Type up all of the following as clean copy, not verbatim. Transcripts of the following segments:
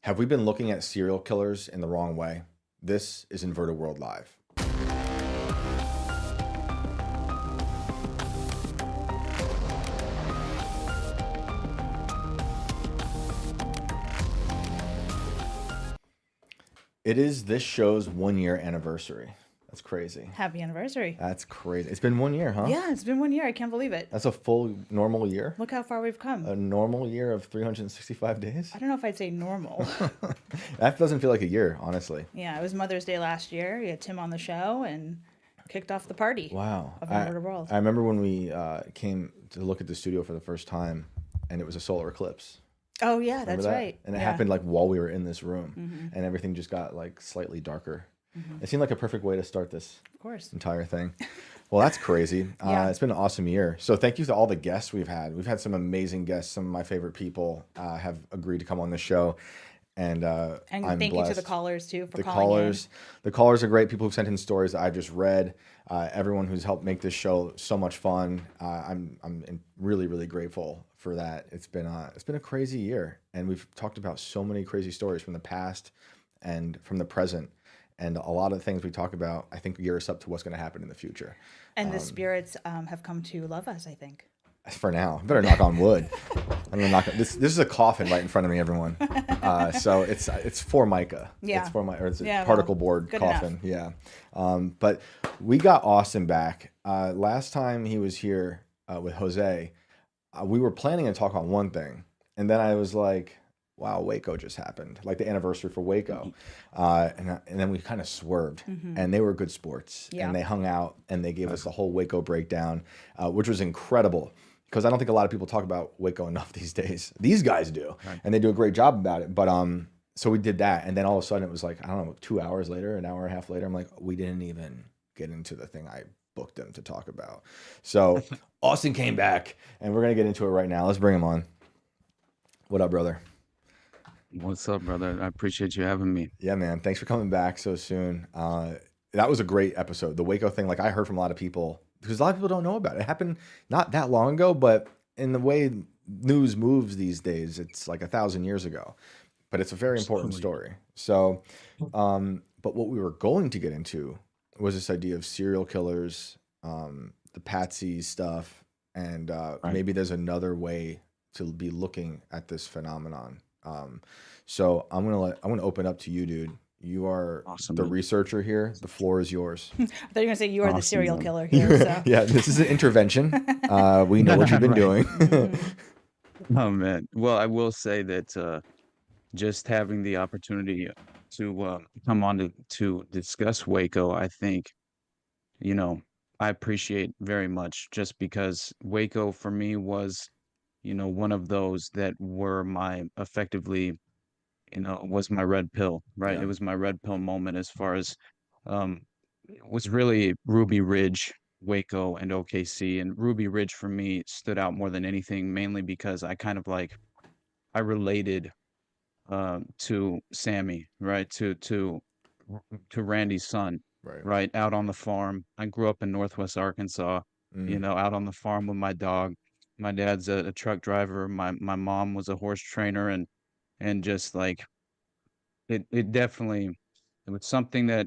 Have we been looking at serial killers in the wrong way? This is Inverted World Live. It is this show's 1 year anniversary. That's crazy. Happy anniversary. That's crazy. It's been 1 year, huh? Yeah, it's been 1 year. I can't believe it. That's a full normal year? Look how far we've come. A normal year of 365 days? I don't know if I'd say normal. That doesn't feel like a year, honestly. Yeah, it was Mother's Day last year. We had Tim on the show and kicked off the party. Wow. Of Inverted World. I remember when we came to look at the studio for the first time, and it was a solar eclipse. Oh, yeah, Remember that's that? right. And it Yeah. happened like while we were in this room, and everything just got like slightly darker. It seemed like a perfect way to start this Of course. entire thing. Well, that's crazy. Yeah. It's been an awesome year. So thank you to all the guests we've had. We've had some amazing guests. Some of my favorite people have agreed to come on the show. And I'm thank you to the blessed. callers, too, for The calling callers, the callers are great. People who've sent in stories that I just read. Everyone who's helped make this show so much fun. I'm really, really grateful for that. It's been a crazy year, and we've talked about so many crazy stories from the past and from the present. And a lot of the things we talk about, I think, gear us up to what's going to happen in the future. in. And the spirits have come to love us, I think. For now, I better knock on wood. I'm gonna knock. This is a coffin right in front of me, everyone. So it's for Micah. Yeah. It's for my, or it's a Yeah, particle well, board good coffin. Yeah. But we got Austin back. Last time he was here with Jose, we were planning to talk on one thing, and then I was like, wow, Waco just happened, like the anniversary for Waco. And then we kind of swerved, and they were good sports. Yeah. And they hung out, and they gave us the whole Waco breakdown, which was incredible, because I don't think a lot of people talk about Waco enough these days. These guys do, and they do a great job about it. But so we did that, and then all of a sudden it was like, I don't know, 2 hours later, an hour and a half later, I'm like, we didn't even get into the thing I booked them to talk about. So Austin came back, and we're going to get into it right now. Let's bring him on. What up, brother? What's up, brother? I appreciate you having me. Yeah, man. Thanks for coming back so soon. That was a great episode. The Waco thing, like I heard from a lot of people, because a lot of people don't know about it. It happened not that long ago, but in the way news moves these days, it's like 1,000 years ago. But it's a very important story. So, but what we were going to get into was this idea of serial killers, the Patsy stuff, and maybe there's another way to be looking at this phenomenon. So I'm gonna open up to you, dude. You are Awesome, the man. researcher here. The floor is yours. I thought you were going to say you are the Awesome, serial man. killer here. So. Yeah, this is an intervention. We know what you've been Right. doing. Oh man. Well, I will say that just having the opportunity to come on to discuss Waco, I think, you know, I appreciate very much, just because Waco for me was, one of those that were my effectively, was my red pill, right? Yeah. It was my red pill moment, as far as um it was really Ruby Ridge, Waco, and OKC. And Ruby Ridge for me stood out more than anything, mainly because I kind of like I related to Sammy, right? To Randy's son, Right. right? Out on the farm. I grew up in Northwest Arkansas, out on the farm with my dog. My dad's a truck driver. My mom was a horse trainer, and just like it definitely, it was something that,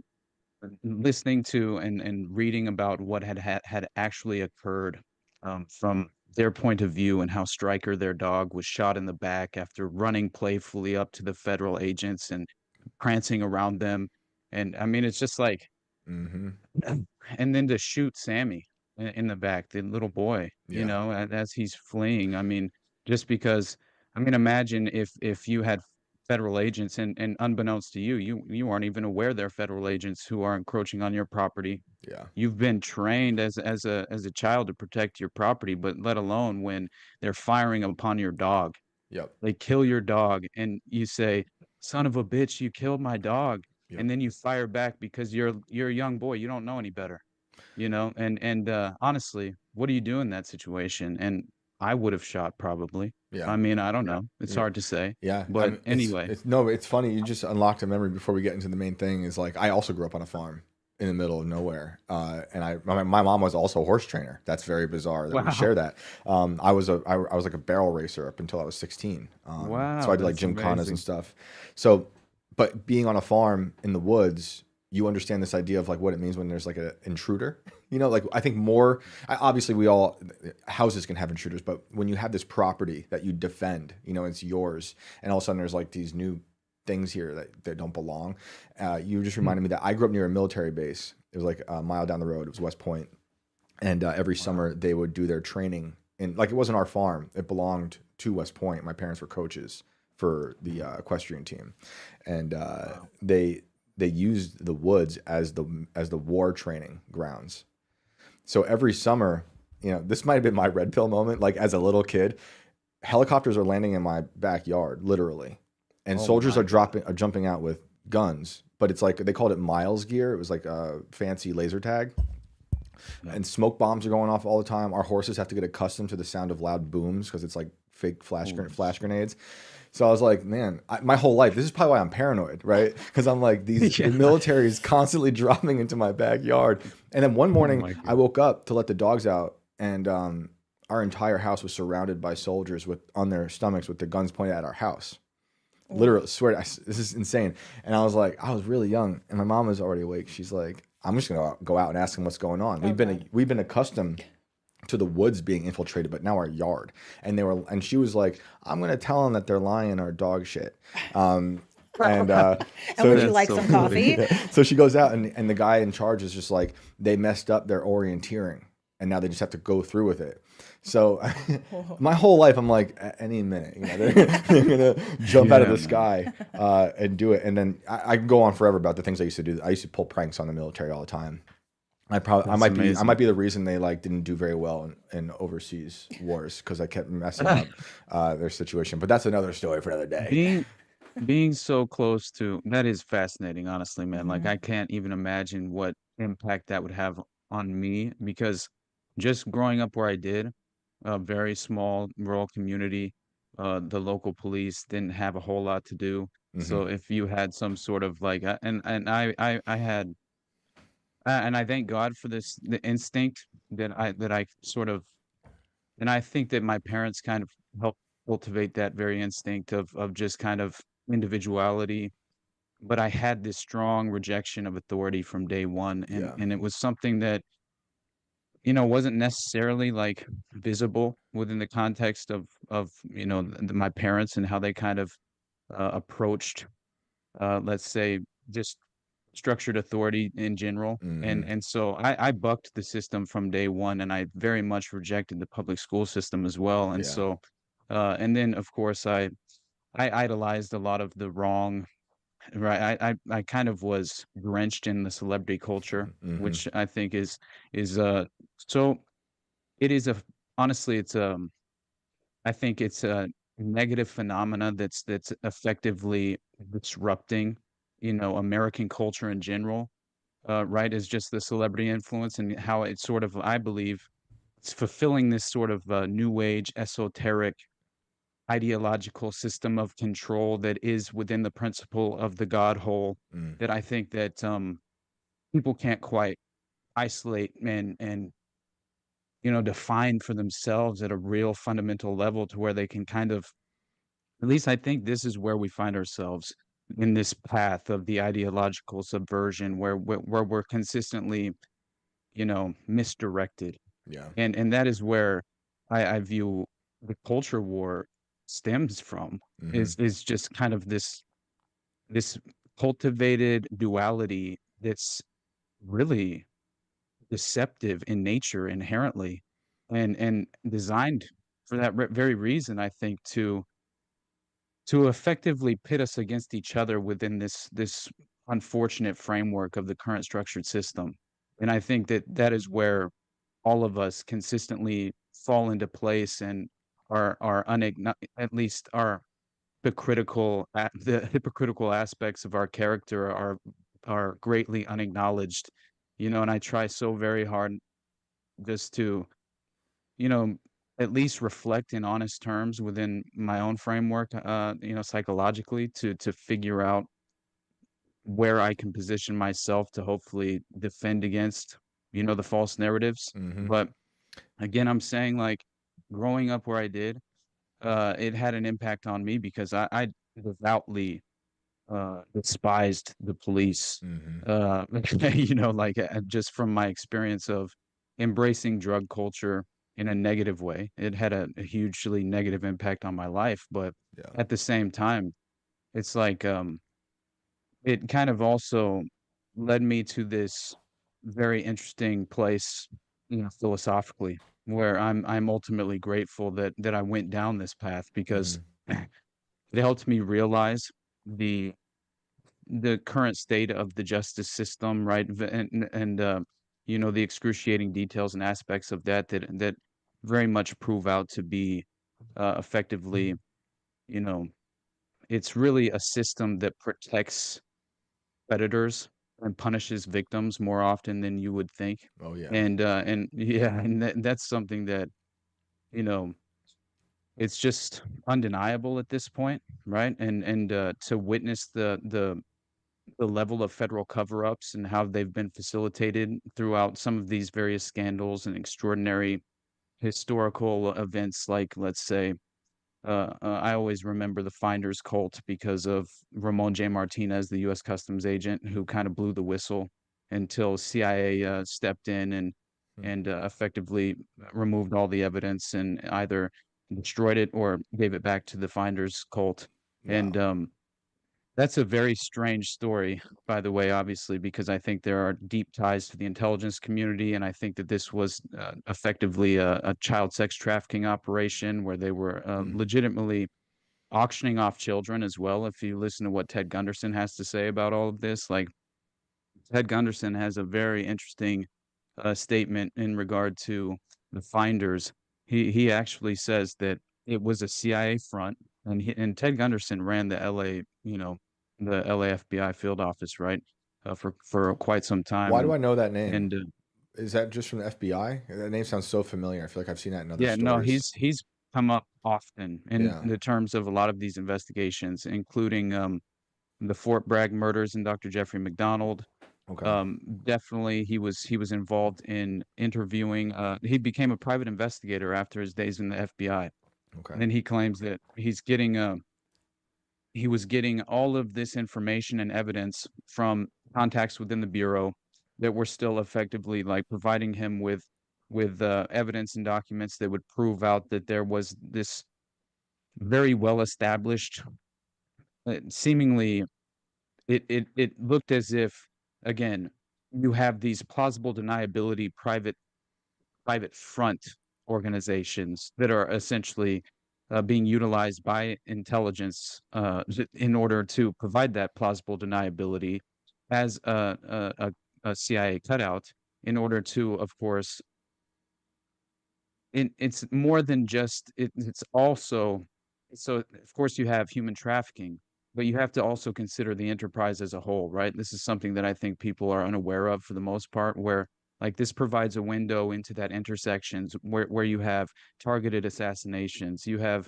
listening to and reading about what had actually occurred, from their point of view, and how Stryker, their dog, was shot in the back after running playfully up to the federal agents and prancing around them. And I mean, it's just like, Mm-hmm. and then to shoot Sammy in the back, the little boy, Yeah. as he's fleeing. I mean, just because, I mean, imagine if you had federal agents, and unbeknownst to you, you aren't even aware they're federal agents who are encroaching on your property. Yeah. You've been trained as a child to protect your property, but let alone when they're firing upon your dog. Yep. They kill your dog, and you say, "Son of a bitch, you killed my dog." Yep. And then you fire back because you're a young boy, you don't know any better. And honestly, what do you do in that situation? And I would have shot, probably. Yeah. I mean, I don't know. It's Yeah. hard to say. Yeah. But It's, anyway. no, it's funny. You just unlocked a memory before we get into the main thing. Is like I also grew up on a farm, in the middle of nowhere. And my mom was also a horse trainer. That's very bizarre that we Wow. share that. I was like a barrel racer up until I was 16. So Wow, I did like that's gymkhanas and amazing. stuff. So, but being on a farm in the woods, you understand this idea of like what it means when there's like an intruder. Like I think more, obviously we all, houses can have intruders, but when you have this property that you defend, it's yours, and all of a sudden there's like these new things here that don't belong. You just Hmm. reminded me that I grew up near a military base. It was like a mile down the road. It was West Point, and every Wow. summer they would do their training. And like it wasn't our farm; it belonged to West Point. My parents were coaches for the equestrian team, and Wow. they used the woods as the war training grounds. So every summer, this might have been my red pill moment. Like as a little kid, helicopters are landing in my backyard, literally, and Oh soldiers my God. are jumping out with guns. But it's like they called it Miles gear. It was like a fancy laser tag, Yeah. and smoke bombs are going off all the time. Our horses have to get accustomed to the sound of loud booms because it's like fake Oh, flash grenades. So I was like, man, my whole life, this is probably why I'm paranoid, right? Because I'm like, the yeah. military is constantly dropping into my backyard. And then one Oh morning, my I God. woke up to let the dogs out, and our entire house was surrounded by soldiers with on their stomachs with the guns pointed at our house. Oof. Literally, swear, this is insane. And I was like, I was really young, and my mom was already awake. She's like, I'm just gonna go out and ask them what's going on. Oh God. We've been accustomed to the woods being infiltrated, but now our yard. And she was like, I'm gonna tell them that they're lying or dog shit. Um, and And would you so That's like so some funny. coffee? so she goes out, and the guy in charge is just like, they messed up their orienteering, and now they just have to go through with it. So Oh, my whole life, I'm like, at any minute, they're gonna jump out of Yeah, the man. sky and do it. And then I can go on forever about the things I used to do. I used to pull pranks on the military all the time. That's I might amazing. be the reason they like didn't do very well in overseas wars because I kept messing up their situation. But that's another story for another day. Being being so close to that is fascinating, honestly, man. Like hmm I can't even imagine what impact that would have on me because just growing up where I did, a very small rural community, the local police didn't have a whole lot to do. Hmm. So if you had some sort of like, and I had, and I thank God for this, the instinct that I sort of, and I think that my parents kind of helped cultivate that very instinct of just kind of individuality, but I had this strong rejection of authority from day one, and Yeah. and it was something that, wasn't necessarily, like, visible within the context of, my parents and how they kind of, approached, let's say, just structured authority in general, and Hmm. and so I bucked the system from day one, and I very much rejected the public school system as well, and Yeah. so, and then, of course, I idolized a lot of the wrong. Right, I kind of was drenched in the celebrity culture, Hmm. which I think is so it is a honestly, I think it's a negative phenomena that's effectively disrupting, American culture in general, right, is just the celebrity influence and how it's sort of, I believe, it's fulfilling this sort of, new age esoteric ideological system of control that is within the principle of the God hole Mm. that I think that, people can't quite isolate and, define for themselves at a real fundamental level to where they can kind of at least I think this is where we find ourselves in this path of the ideological subversion where we're consistently, misdirected. Yeah. And that is where I view the culture war stems from, Hmm. is just kind of this cultivated duality that's really deceptive in nature inherently and designed for that very reason, I think, to effectively pit us against each other within this unfortunate framework of the current structured system. And I think that that is where all of us consistently fall into place and are at least our the hypocritical aspects of our character are greatly unacknowledged, and I try so very hard just to, you know, at least reflect in honest terms within my own framework, psychologically to figure out where I can position myself to hopefully defend against, the false narratives. Mm-hmm. But again, I'm saying, like, growing up where I did, it had an impact on me because I devoutly despised the police. Mm-hmm. Uh, like, just from my experience of embracing drug culture in a negative way, it had a hugely negative impact on my life. But Yeah. at the same time, it's like, it kind of also led me to this very interesting place, philosophically, where I'm ultimately grateful that I went down this path because Mm-hmm. it helped me realize the the current state of the justice system, right? And the excruciating details and aspects of that very much prove out to be effectively, you know, it's really a system that protects predators and punishes victims more often than you would think. Oh yeah. And yeah, and that's something that, you know, it's just undeniable at this point, right? And to witness the level of federal cover-ups and how they've been facilitated throughout some of these various scandals and extraordinary historical events, like, let's say, I always remember the Finders cult because of Ramon J. Martinez, the U.S. Customs agent, who kind of blew the whistle until CIA stepped in and effectively removed all the evidence and either destroyed it or gave it back to the Finders cult. And Wow. that's a very strange story, by the way, obviously, because I think there are deep ties to the intelligence community, and I think that this was effectively a child sex trafficking operation where they were Mm. legitimately auctioning off children as well. If you listen to what Ted Gunderson has to say about all of this, like, Ted Gunderson has a very interesting statement in regard to the finders. He actually says that it was a CIA front, and Ted Gunderson ran the LA, the LA FBI field office, right, for quite some time, Why do I know that name? and Is that just from the FBI? That name sounds so familiar. I feel like I've seen that in other yeah, no, stories. he's come up often in Yeah. the terms of a lot of these investigations, including the Fort Bragg murders and Dr. Jeffrey McDonald. Okay. Definitely he was involved in interviewing, he became a private investigator after his days in the FBI. Okay. And he claims that he was getting all of this information and evidence from contacts within the bureau that were still effectively, like, providing him with evidence and documents that would prove out that there was this very well established, seemingly, it looked as if, again, you have these plausible deniability private front organizations that are essentially being utilized by intelligence in order to provide that plausible deniability as a CIA cutout, in order to, of course, it's more than just it's also, so of course you have human trafficking, but you have to also consider the enterprise as a whole, right? This is something that I think people are unaware of for the most part, where, like, this provides a window into that intersections where you have targeted assassinations, you have,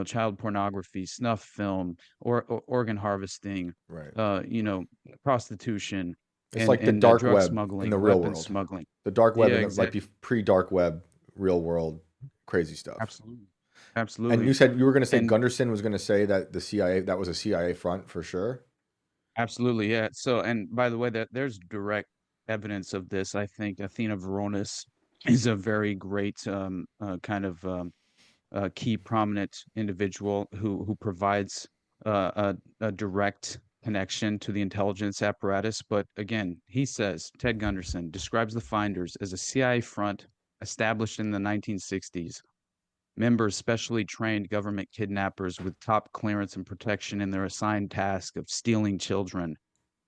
child pornography, snuff film, or organ harvesting, Right. uh, you know, prostitution, It's and like the and dark drug web in the smuggling, real weapons world. smuggling. The dark web Yeah, in the like exactly. pre-dark web, real world, crazy stuff. Absolutely. And Absolutely. you said you were going to say And Gunderson was going to say that the CIA that was a CIA front for sure. absolutely, yeah. So, and by the way, that there's direct evidence of this. I think Athena Veronis is a very great kind of key prominent individual who provides a direct connection to the intelligence apparatus. But again, he says, Ted Gunderson describes the finders as a CIA front established in the 1960s. Members specially trained government kidnappers with top clearance and protection in their assigned task of stealing children,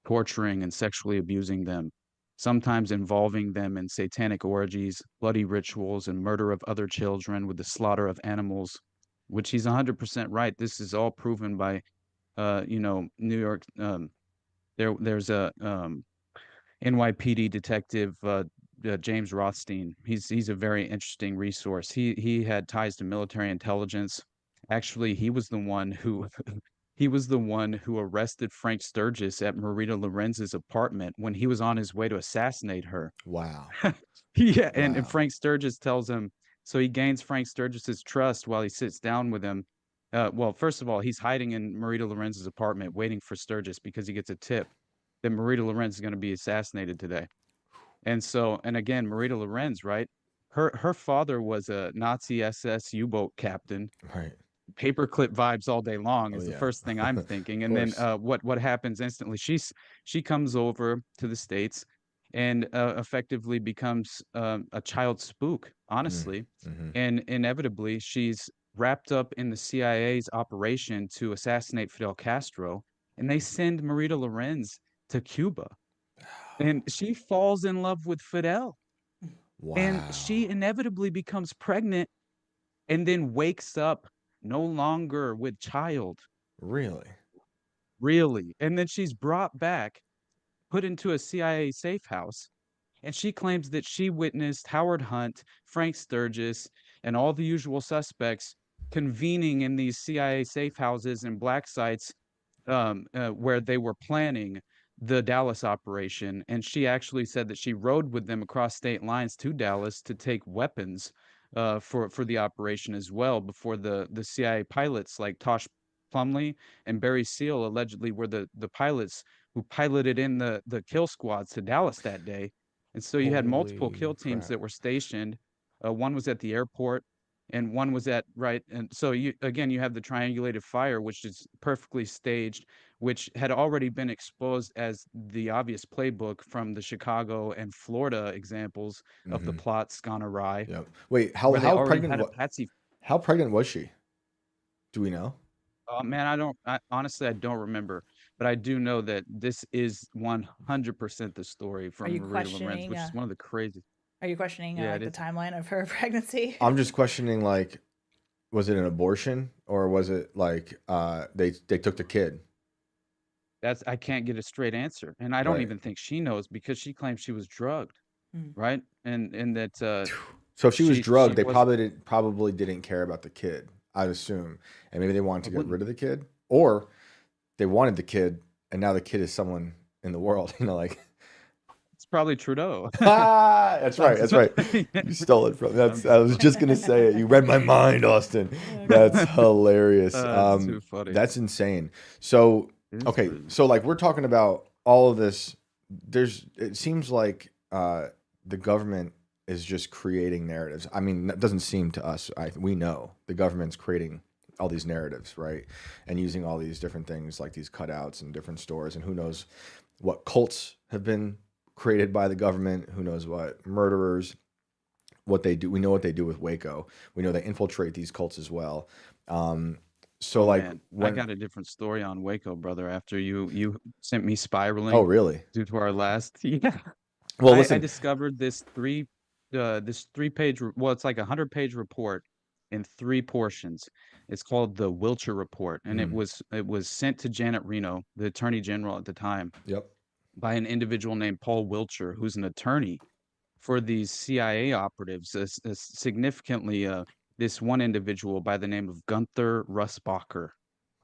torturing and sexually abusing them, sometimes involving them in satanic orgies, bloody rituals, and murder of other children with the slaughter of animals, which he's 100% right. This is all proven by, New York. There's a NYPD detective, James Rothstein. He's a very interesting resource. He had ties to military intelligence. Actually, he was the one who he was the one who arrested Frank Sturgis at Marita Lorenz's apartment when he was on his way to assassinate her. Wow. Yeah, and Wow. Frank Sturgis tells him, so he gains Frank Sturgis's trust while he sits down with him. Well, first of all, he's hiding in Marita Lorenz's apartment waiting for Sturgis because he gets a tip that Marita Lorenz is going to be assassinated today. And so, and again, Marita Lorenz, right? Her father was a Nazi SS U-boat captain. Right. Paperclip vibes all day long Oh is the yeah. first thing I'm thinking. Of And then course. what happens instantly? She comes over to the States and effectively becomes a child spook, Mm. honestly. Hmm. And inevitably, she's wrapped up in the CIA's operation to assassinate Fidel Castro, and they send Marita Lorenz to Cuba, and she falls in love with Fidel, and she Wow. inevitably becomes pregnant and then wakes up no longer with child, Really? really. And then she's brought back, put into a CIA safe house, and she claims that she witnessed Howard Hunt, Frank Sturgis, and all the usual suspects convening in these CIA safe houses and black sites, where they were planning the Dallas operation. And she actually said that she rode with them across state lines to Dallas to take weapons for the operation as well. Before the CIA pilots like Tosh Plumley and Barry Seal allegedly were the pilots who piloted in the kill squads to Dallas that day. And so you had multiple Holy kill teams crap. that were stationed. One was at the airport, and one was at right. And so you again you have the triangulated fire, which is perfectly staged, which had already been exposed as the obvious playbook from the Chicago and Florida examples of the Hmm. plots gone awry, Yep. Wait, how where they how already pregnant had a what patsy. how pregnant was she? Do we know? Oh man, honestly I don't remember, but I do know that this is 100% the story Are from you Maria Lorenz, questioning? which is one of the crazy. Are you questioning Yeah, it like the is. timeline of her pregnancy? I'm just questioning, like, was it an abortion or was it like they took the kid? That's I can't get a straight answer, and I don't Right. even think she knows because she claims she was drugged, Mm. right? And that So if she was she drugged, they was. probably didn't care about the kid, I'd assume. And maybe they wanted I to get wouldn't. rid of the kid. Or they wanted the kid and now the kid is someone in the world, like It's probably Trudeau. ah, that's right. Sounds That's right. You stole it from. I'm That's. I just was just gonna say it. You read my mind, Austin. That's fucking. hilarious. It's too funny. That's insane. So, It is okay. what it is. So, like, we're talking about all of this. It seems like the government is just creating narratives. I mean, that doesn't seem to us. We know the government's creating all these narratives, right? And using all these different things like these cutouts and different stores, and who knows what cults have been created by the government, who knows what murderers, what they do. We know what they do with Waco. We know they infiltrate these cults as well. Um, so Oh like man, I when got a different story on Waco, brother. After you sent me oh spiraling really? due to our last, yeah, Well I listen, discovered this 3 page, well, it's like a 100 page report in 3 portions. It's called the Wilcher Report, and mm, it was sent to Janet Reno, the Attorney General at the time, yep. by an individual named Paul Wilcher, who's an attorney for these CIA operatives, significantly this one individual by the name of Gunther Russbacher.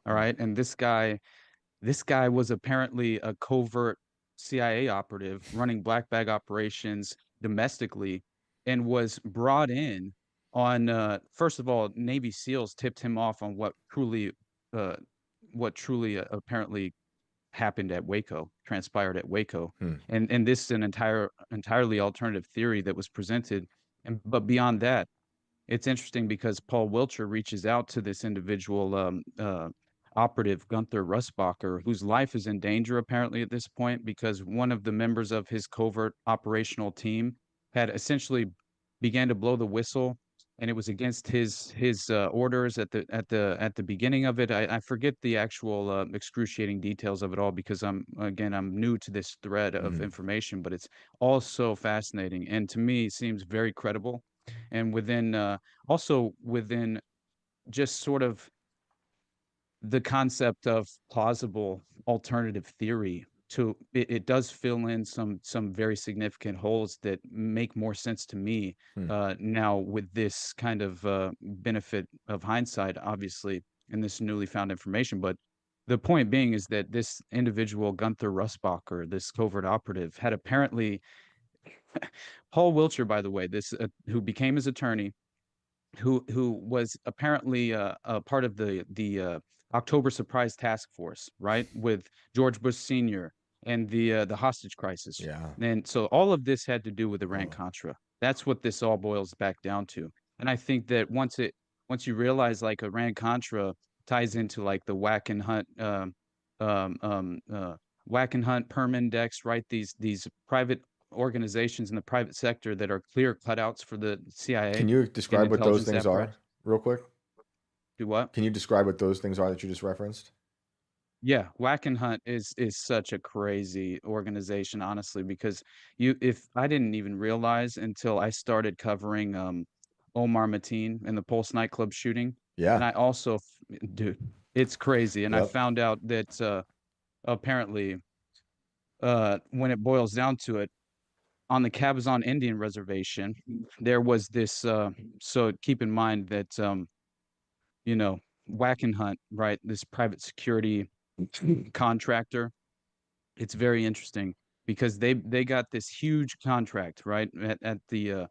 All Mm, right, and this guy was apparently a covert CIA operative running black bag operations domestically, and was brought in on first of all, Navy SEALs tipped him off on uh, what truly apparently happened at Waco, transpired at Waco. mm, And this is an entirely alternative theory that was presented. And but beyond that, it's interesting because Paul Wilcher reaches out to this individual operative, Gunther Russbacher, whose life is in danger apparently at this point because one of the members of his covert operational team had essentially began to blow the whistle, and it was against his orders at the beginning of it. I forget the actual excruciating details of it all because I'm new to this thread of mm, information, but it's all so fascinating and to me seems very credible. And within also within just sort of the concept of plausible alternative theory, to it does fill in some very significant holes that make more sense to me mm. now with this kind of benefit of hindsight, obviously, in this newly found information. But the point being is that this individual, Gunther Russbacher, this covert operative, had apparently Paul Wiltshire, by the way, this who became his attorney, who was apparently a part of the October Surprise Task Force, right, with George Bush Sr. and the hostage crisis, Yeah. and so all of this had to do with Iran Oh. Contra. That's what this all boils back down to, and I think that once you realize like Iran Contra ties into like the whack and hunt um, um, uh, whack and hunt perm index, right? These private organizations in the private sector that are clear cutouts for the CIA Can you and describe what those intelligence things are apparatus. real quick? Do what? Can you describe what those things are that you just referenced? Yeah, Whack and Hunt is such a crazy organization, honestly, because if I didn't even realize until I started covering Omar Mateen and the Pulse nightclub shooting, and Yeah. I also, dude, it's crazy, and I Yep. found out that apparently, when it boils down to it, on the Cabazon Indian Reservation, there was this. So keep in mind that you know, Whack and Hunt, right? This private security contractor. It's very interesting because they got this huge contract, right? At the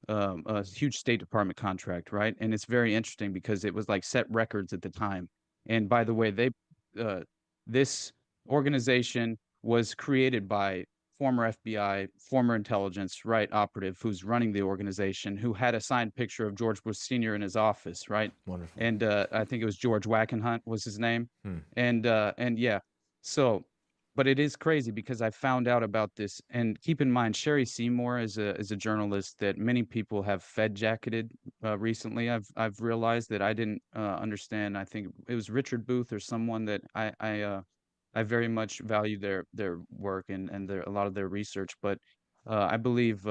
a huge State Department contract, right? And it's very interesting because it was like set records at the time. And by the way, uh, this organization was created by former FBI, former intelligence, right, operative who's running the organization, who had a signed picture of George Bush Sr. in his office, right? Wonderful. And I think it was George Wackenhunt was his name. Hmm. And yeah, so but it is crazy because I found out about this. And keep in mind, Sherry Seymour is a journalist that many people have fed jacketed recently. I've realized that I didn't understand. I think it was Richard Booth or someone that I very much value their work and a lot of their research. But I believe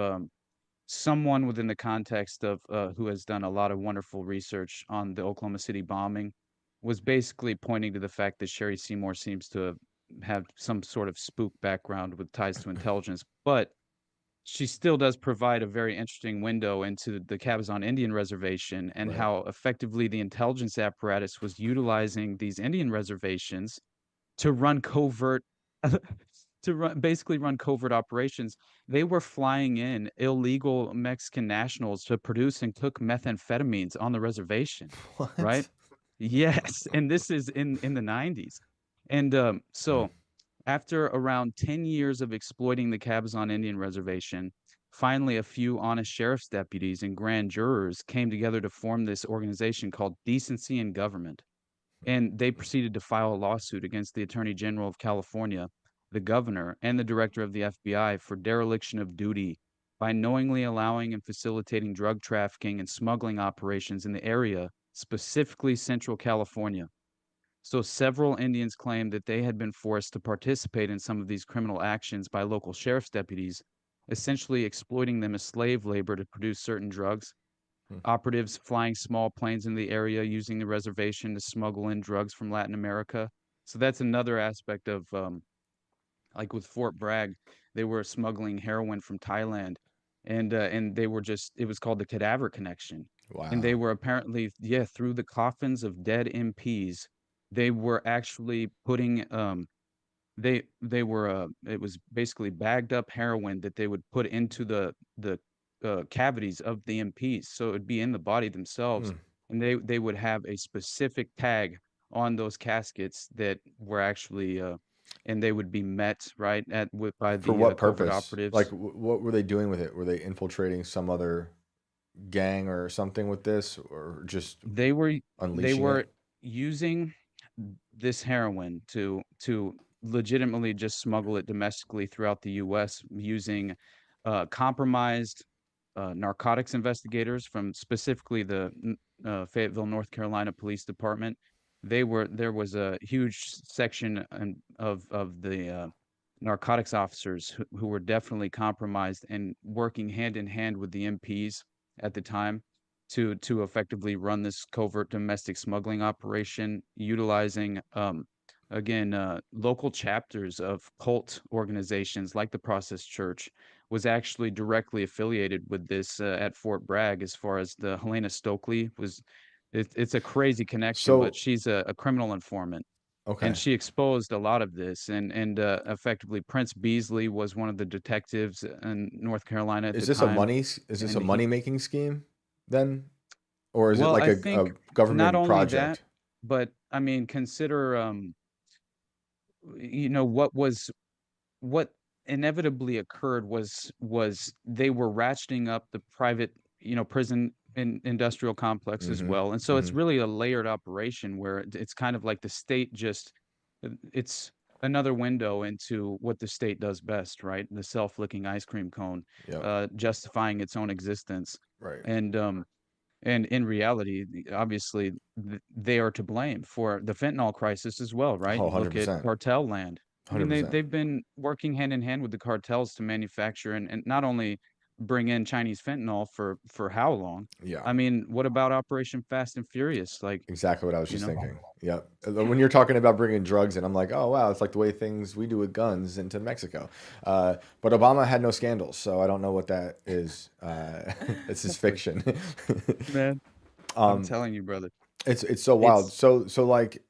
someone within the context of who has done a lot of wonderful research on the Oklahoma City bombing was basically pointing to the fact that Sherry Seymour seems to have some sort of spook background with ties to intelligence, but she still does provide a very interesting window into the Cabazon Indian Reservation and Right. how effectively the intelligence apparatus was utilizing these Indian reservations to run covert basically run covert operations. They were flying in illegal Mexican nationals to produce and cook methamphetamines on the reservation, right? What? Yes, and this is in the 90s. And Hmm. so after around 10 years of exploiting the Cabazon Indian Reservation, finally a few honest sheriff's deputies and grand jurors came together to form this organization called Decency in Government. And they proceeded to file a lawsuit against the Attorney General of California, the governor, and the director of the FBI for dereliction of duty by knowingly allowing and facilitating drug trafficking and smuggling operations in the area, specifically Central California. So several Indians claimed that they had been forced to participate in some of these criminal actions by local sheriff's deputies, essentially exploiting them as slave labor to produce certain drugs. Hmm. Operatives flying small planes in the area using the reservation to smuggle in drugs from Latin America. So that's another aspect of like with Fort Bragg, they were smuggling heroin from Thailand, and they were just it was called the Cadaver Connection, and they Wow. were apparently through the coffins of dead MPs, they were actually putting they were it was basically bagged up heroin that they would put into the cavities of the MPs, so it'd be in the body themselves, Hmm. and they would have a specific tag on those caskets that were actually and they would be met right at with by For the what covert purpose? Like, operatives. what were they doing with it? Were they infiltrating some other gang or something with this, or just They were they unleashing were it? using this heroin to legitimately just smuggle it domestically throughout the US using compromised narcotics investigators from specifically the Fayetteville, North Carolina Police Department. There was a huge section of the narcotics officers who were definitely compromised and working hand in hand with the MPs at the time to effectively run this covert domestic smuggling operation, utilizing again local chapters of cult organizations like the Process Church was actually directly affiliated with this at Fort Bragg. As far as the Helena Stokely was, it's a crazy connection, but So, she's a criminal informant. and Okay. she exposed a lot of this. And effectively, Prince Beasley was one of the detectives in North Carolina at Is the this a time, money? Is this a and money making scheme then, or is it well, like I a think not government only that, project? but I mean, consider what inevitably occurred was they were ratcheting up the private, prison and industrial complex as Mm-hmm. well. And so it's Mm-hmm. really a layered operation where it's kind of like the state just it's another window into what the state does best, right? The self-licking ice cream cone, Yep. justifying its own existence. Right. And in reality, obviously, they are to blame for the fentanyl crisis as well, right? Oh, You look at 100%. cartel land. I mean, 100%. they've been working hand in hand with the cartels to manufacture and not only bring in Chinese fentanyl for how long? Yeah. I mean, what about Operation Fast and Furious? Like, Exactly what I was you just know, thinking. Yep. When you're talking about bringing drugs in, I'm like, oh wow, it's like the way things we do with guns into Mexico. But Obama had no scandals, so I don't know what that is. It's his like, fiction. man, I'm um, telling you, brother, it's so wild. it's So like,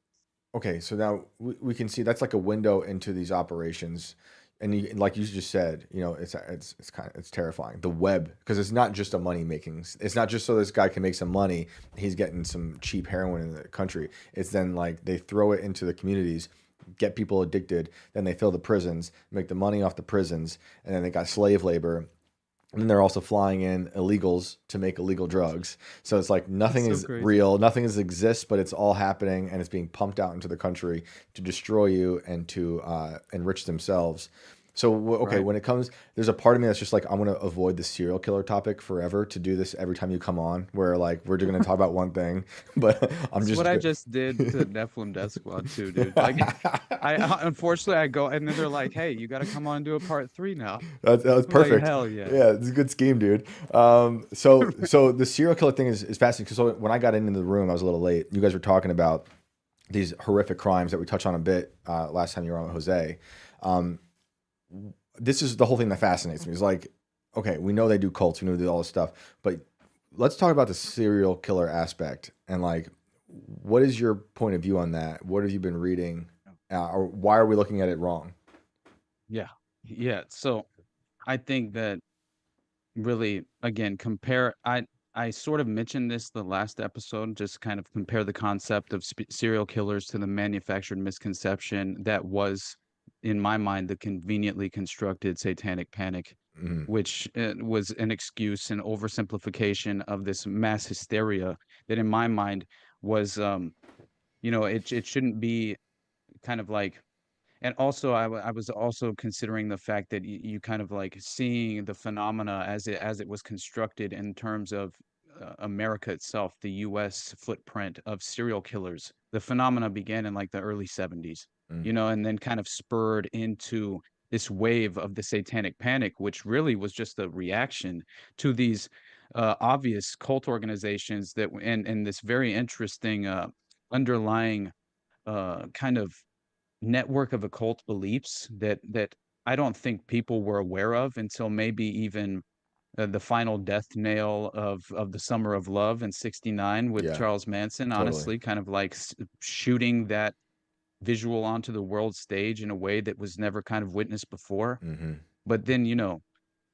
okay, so now we can see that's like a window into these operations, and like you just said, it's kind of it's terrifying. The web, because it's not just a money making. It's not just so this guy can make some money. He's getting some cheap heroin in the country. It's then like they throw it into the communities, get people addicted, then they fill the prisons, make the money off the prisons, and then they got slave labor. And then they're also flying in illegals to make illegal drugs. So it's like it's nothing so is crazy. real, nothing is exists, but it's all happening and it's being pumped out into the country to destroy you and to enrich themselves. So okay, Right. when it comes, there's a part of me that's just like I'm gonna avoid the serial killer topic forever to do this every time you come on, where like we're just gonna talk about one thing, but I'm It's what just. I just did to Nephilim Death Squad too, dude. Like, unfortunately I go and then they're like, "Hey, you got to come on and do a part 3 now." That was I'm like, perfect. "Hell yeah." Yeah, it's a good scheme, dude. So the serial killer thing is fascinating. 'Cause so when I got into the room, I was a little late. You guys were talking about these horrific crimes that we touched on a bit last time you were on with Jose. Um, this is the whole thing that fascinates me. Is like, okay, we know they do cults, we know they do all this stuff, but let's talk about the serial killer aspect and like, what is your point of view on that? What have you been reading, or why are we looking at it wrong? Yeah. Yeah. So I think that really, again, compare I sort of mentioned this the last episode, just kind of compare the concept of serial killers to the manufactured misconception that was, in my mind, the conveniently constructed satanic panic, Mm, which was an excuse and oversimplification of this mass hysteria that, in my mind, was, it shouldn't be kind of like. And also, I was also considering the fact that you kind of like seeing the phenomena as it was constructed in terms of America itself, the U.S. footprint of serial killers. The phenomena began in like the early 70s, mm, and then kind of spurred into this wave of the satanic panic, which really was just a reaction to these obvious cult organizations and this very interesting underlying kind of network of occult beliefs that I don't think people were aware of until maybe even the final death nail of the Summer of Love in '69 with yeah, Charles Manson. totally. Honestly, kind of like shooting that visual onto the world stage in a way that was never kind of witnessed before. Hmm. But then,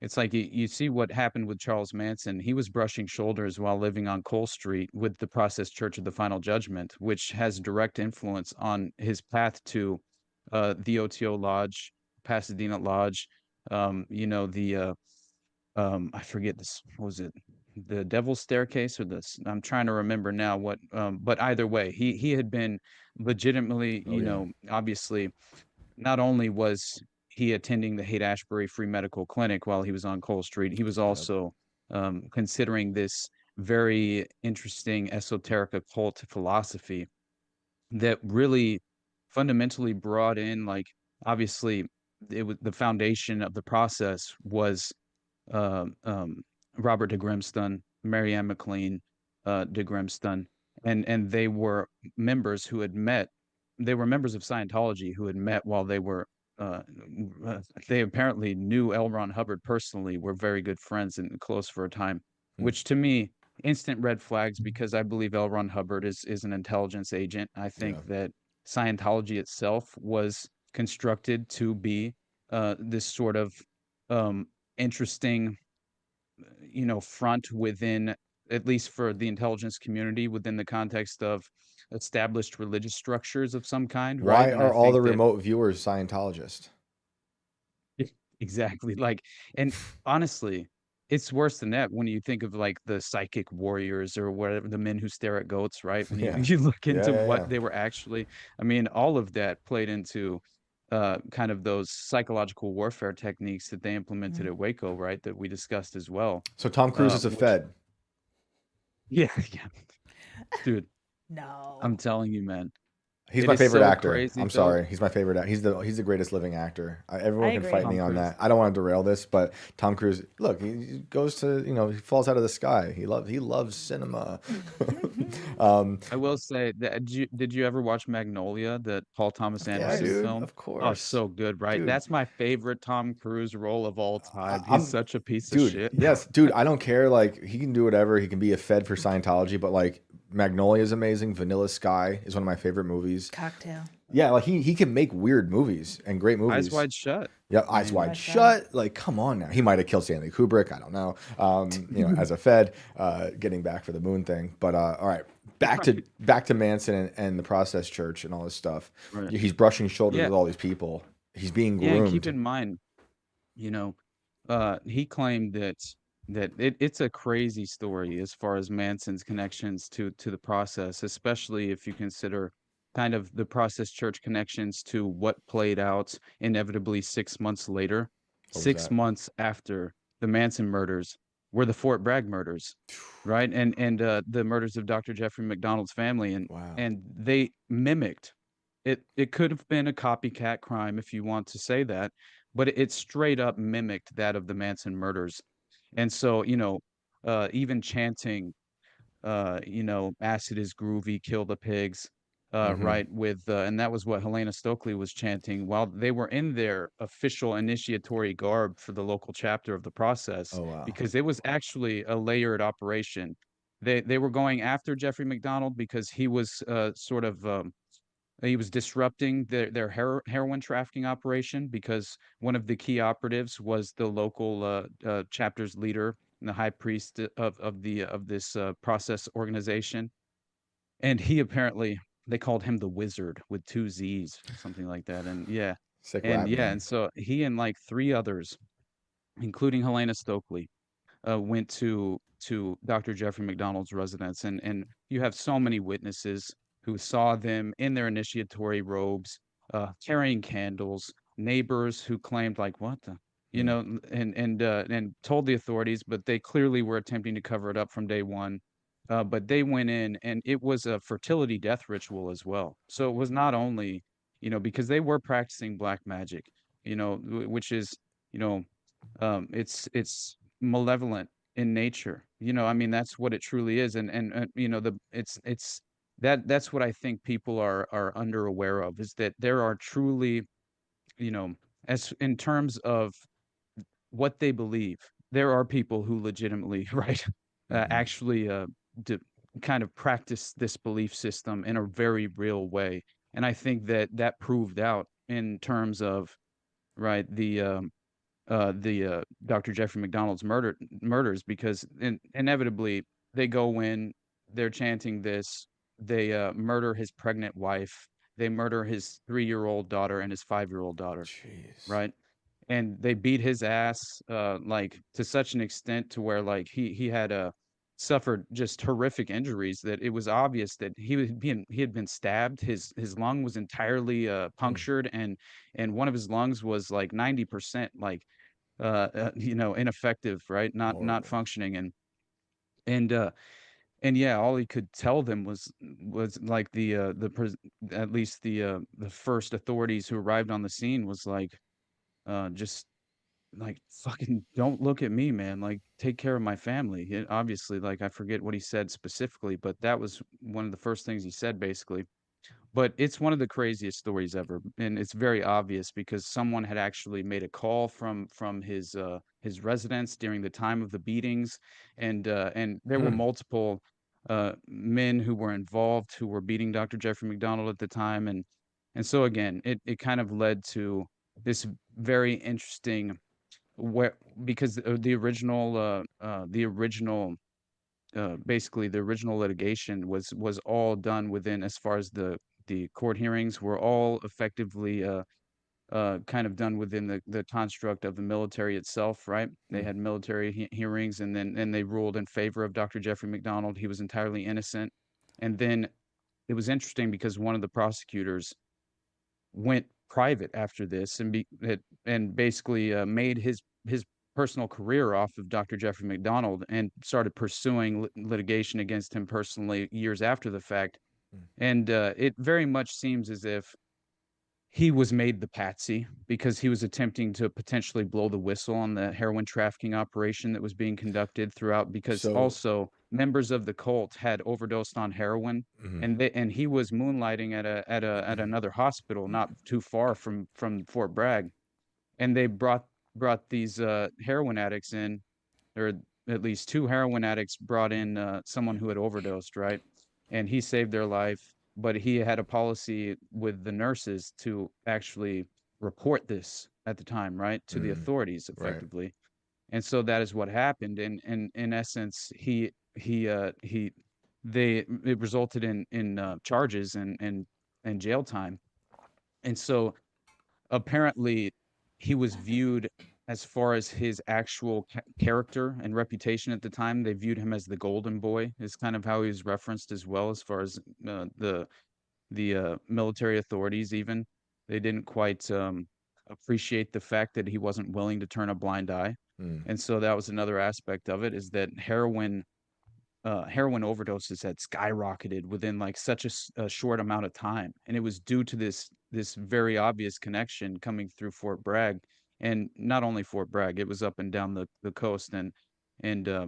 it's like you see what happened with Charles Manson. He was brushing shoulders while living on Cole Street with the Process Church of the Final Judgment, which has direct influence on his path to the OTO Lodge, Pasadena Lodge, the I forget this, what was it? The Devil's Staircase or this? I'm trying to remember now what but either way, he had been legitimately, Oh yeah. obviously not only was he attending the Haight-Ashbury Free Medical Clinic while he was on Cole Street, he was Yep. also considering this very interesting esoteric occult philosophy that really fundamentally brought in, like, obviously, it was the foundation of the process was uh, um, Robert de Grimston, Marianne McLean de Grimston, and they were members who had met. They were members of Scientology who had met while they were. Uh, they apparently knew L. Ron Hubbard personally, were very good friends and close for a time, Hmm. which to me, instant red flags because I believe L. Ron Hubbard is an intelligence agent. I Yeah. think that Scientology itself was constructed to be this sort of um, interesting, front within, at least for the intelligence community, within the context of established religious structures of some kind, right? Why And I are all the think that remote viewers Scientologists? exactly, like, and honestly, it's worse than that when you think of like the psychic warriors or whatever, the men who stare at goats, right? When you Yeah. you look Yeah, into yeah, what yeah. they were actually, I mean, all of that played into kind of those psychological warfare techniques that they implemented Mm. at Waco, right? That we discussed as well. So Tom Cruise is a Which, Fed. yeah, yeah, dude, I'm No. telling you, man, He's it my is favorite so actor. crazy I'm though. sorry. He's my favorite. He's the greatest living actor. I Everyone can agree. fight Tom me on Cruise. that. I don't want to derail this, but Tom Cruise, look, he goes to, he falls out of the sky. He loves cinema. I will say that did you ever watch Magnolia, that Paul Thomas Yeah, Anderson Course. dude, film? of Oh, course. so good, right? Dude, That's my favorite Tom Cruise role of all I, time. He's I'm such a piece of dude, shit. yes, dude, I don't care. Like, he can do whatever. He can be a Fed for Scientology, but like Magnolia is amazing. Vanilla Sky is one of my favorite movies. Cocktail. Yeah, like he can make weird movies and great Eyes movies. Wide Shut. Yeah, I Eyes mean, Wide What's that? Shut. Like, come on now. He might have killed Stanley Kubrick. I don't know. As a Fed, getting back for the moon thing. But all right, right, back to Manson and the Process Church and all this stuff. right. He's brushing shoulders Yeah, with all these people. He's being yeah, and keep groomed. in mind, you know, he claimed that it's a crazy story as far as Manson's connections to the process, especially if you consider kind of the process church connections to what played out inevitably 6 months later. What was 6 that? months after the Manson murders were the Fort Bragg murders, right? And the murders of Dr. Jeffrey McDonald's family, and Wow. and they mimicked it. It could have been a copycat crime if you want to say that, but it straight up mimicked that of the Manson murders. And so, even chanting, acid is groovy, kill the pigs, Mm-hmm. right? And that was what Helena Stokely was chanting while they were in their official initiatory garb for the local chapter of the process, Oh wow. because it was actually a layered operation. They were going after Jeffrey McDonald because he was he was disrupting their heroin trafficking operation, because one of the key operatives was the local chapter's leader and the high priest of this process organization. And he apparently, they called him the Wizard with two Z's, something like that. Sick And rap yeah, name. and so he and like three others, including Helena Stokely, went to Dr. Jeffrey McDonald's residence, and you have so many witnesses who saw them in their initiatory robes, carrying candles, neighbors who claimed like, "What the," Mm. and told the authorities, but they clearly were attempting to cover it up from day one. But they went in, and it was a fertility death ritual as well. So it was not only, because they were practicing black magic, which is, you know, it's malevolent in nature. I mean, that's what it truly is. And the it's that's what I think people are under aware of, is that there are truly, you know, as in terms of what they believe, there are people who legitimately, right, Mm-hmm. actually d kind of practice this belief system in a very real way. And I think that that proved out in terms of, right, the Dr. Jeffrey McDonald's murders, because inevitably they go in, they're chanting this, they murder his pregnant wife, they murder his 3-year-old daughter and his 5-year-old daughter, Jeez. right? And they beat his ass, like to such an extent to where like he had suffered just horrific injuries, that it was obvious that he had been stabbed. His lung was entirely Mm. punctured, and one of his lungs was like 90% like ineffective, right? Not Horrible. functioning. And and yeah, all he could tell them was like at least the first authorities who arrived on the scene was like, just like, fucking don't look at me, man, like take care of my family. Obviously, like, I forget what he said specifically, but that was one of the first things he said, basically. But it's one of the craziest stories ever, and it's very obvious because someone had actually made a call from his residence during the time of the beatings, and there were Hmm. multiple men who were involved, who were beating Dr. Jeffrey McDonald at the time, And so again, it kind of led to this very interesting where because the original basically the original litigation was all done within as far as the court hearings were all effectively kind of done within the construct of the military itself, right? They Mm. had military hearings, and then they ruled in favor of Dr. Jeffrey McDonald. He was entirely innocent. And then it was interesting because one of the prosecutors went private after this and basically made his personal career off of Dr. Jeffrey McDonald and started pursuing litigation against him personally years after the fact. Mm. And it very much seems as if he was made the patsy because he was attempting to potentially blow the whistle on the heroin trafficking operation that was being conducted throughout, because So, also members of the cult had overdosed on heroin, mhm. and he was moonlighting at another hospital not too far from Fort Bragg, and they brought these heroin addicts in, or at least two heroin addicts brought in someone who had overdosed, right? And he saved their life, but he had a policy with the nurses to actually report this at the time, right, to the Mm. authorities Right. effectively. And so that is what happened. And in essence, he they it resulted in charges and jail time. And so apparently he was viewed, as far as his actual character and reputation at the time, they viewed him as the golden boy, is kind of how he was referenced as well, as far as the military authorities even. They didn't quite appreciate the fact that he wasn't willing to turn a blind eye. Mm. And so that was another aspect of it, is that heroin overdoses had skyrocketed within like such a short amount of time, and it was due to this very obvious connection coming through Fort Bragg, and not only Fort Bragg, it was up and down the coast, and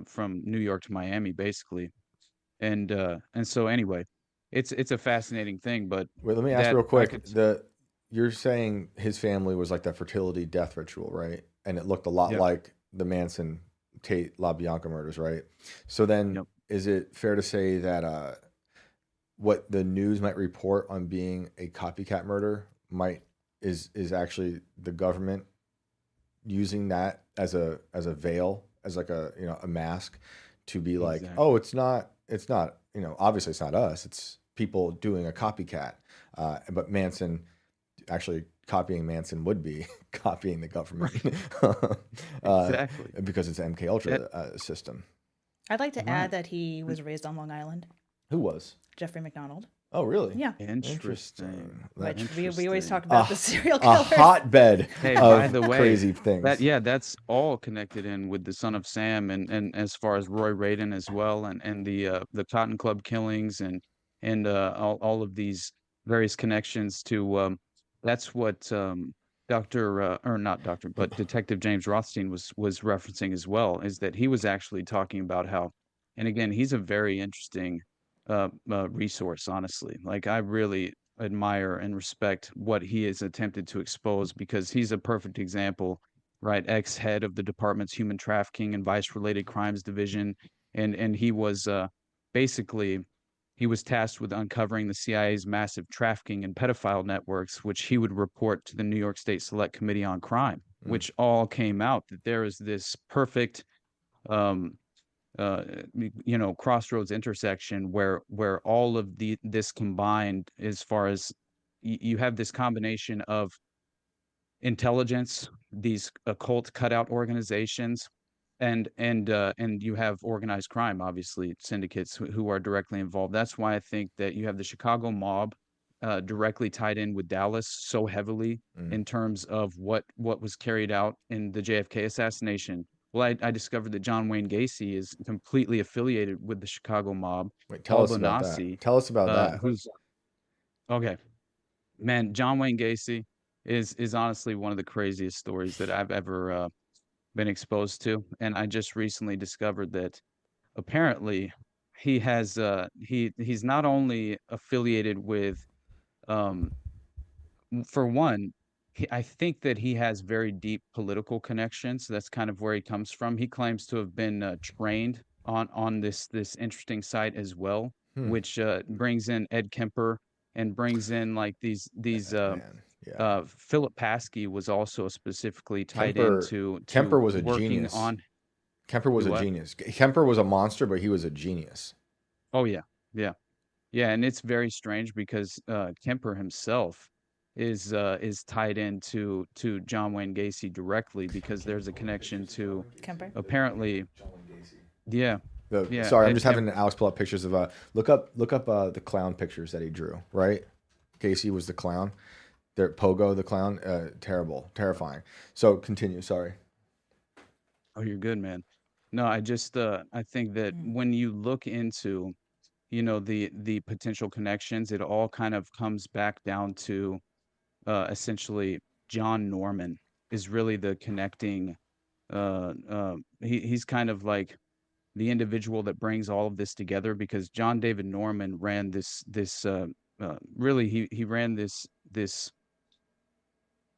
from New York to Miami, basically, and so anyway, it's a fascinating thing, but Wait, let me ask that real I quick. could, You're saying his family was like that fertility death ritual, right? And it looked a lot yep, like the Manson Tate LaBianca murders, right? So then yep, is it fair to say that what the news might report on being a copycat murder might is actually the government using that as a veil, as like a, you know, a mask to be like, oh, exactly. it's not, you know, obviously it's not us, it's people doing a copycat. But Manson, actually copying Manson would be copying the government, Right, uh, exactly. because it's MK Ultra That, system. I'd like to add right. that he was raised on Long Island, Who was? Jeffrey McDonald. Oh, really? Yeah, Interesting. Interesting. That which we always Interesting. talk about the serial a killers. hotbed Hey, by of the way, crazy that things. yeah, that's all connected in with the Son of Sam, and as far as Roy Radin as well, and the Cotton Club killings, and all of these various connections to that's what Doctor or not Doctor, but Detective James Rothstein was referencing as well, is that he was actually talking about how, and again, he's a very interesting resource, honestly. Like, I really admire and respect what he has attempted to expose, because he's a perfect example, right? Ex-head of the department's human trafficking and vice-related crimes division, and he was basically he was tasked with uncovering the CIA's massive trafficking and pedophile networks, which he would report to the New York State Select Committee on Crime, Mm, which all came out that there is this perfect um, uh, crossroads intersection where all of this combined, as far as you have this combination of intelligence, these occult cutout organizations, and you have organized crime, obviously syndicates who are directly involved. That's why I think that you have the Chicago mob directly tied in with Dallas so heavily mm. in terms of what was carried out in the JFK assassination. Well, I discovered that John Wayne Gacy is completely affiliated with the Chicago mob. Wait, tell Paul us about that. Bonacci, Tell us about that. who's okay, man, John Wayne Gacy is honestly one of the craziest stories that I've ever been exposed to, and I just recently discovered that apparently he's not only affiliated with um for one, I think that he has very deep political connections. That's kind of where he comes from. He claims to have been trained on this interesting site as well, Hmm. which brings in Ed Kemper. and brings in like these Man, yeah. Philip Paskey was also specifically tied Kemper into Kemper to was a working genius. on Kemper was do a what? genius. Kemper was a monster, but he was a genius. Oh yeah. Yeah. Yeah, and it's very strange because Kemper himself is tied into to John Wayne Gacy directly I'm because taking there's a all the connection pictures of John to Wayne Kemper. Gacy. apparently John Wayne Gacy. yeah. Yeah, Sorry, I'm Ed just having Kemper. Alex pull up pictures of look up the clown pictures that he drew. Right, Gacy was the clown. There, Pogo the clown. Terrible, terrifying. So continue. Sorry. Oh, you're good, man. No, I think that Mm. when you look into, the potential connections, it all kind of comes back down to essentially John Norman is really the connecting he's kind of like the individual that brings all of this together because John David Norman ran this really he ran this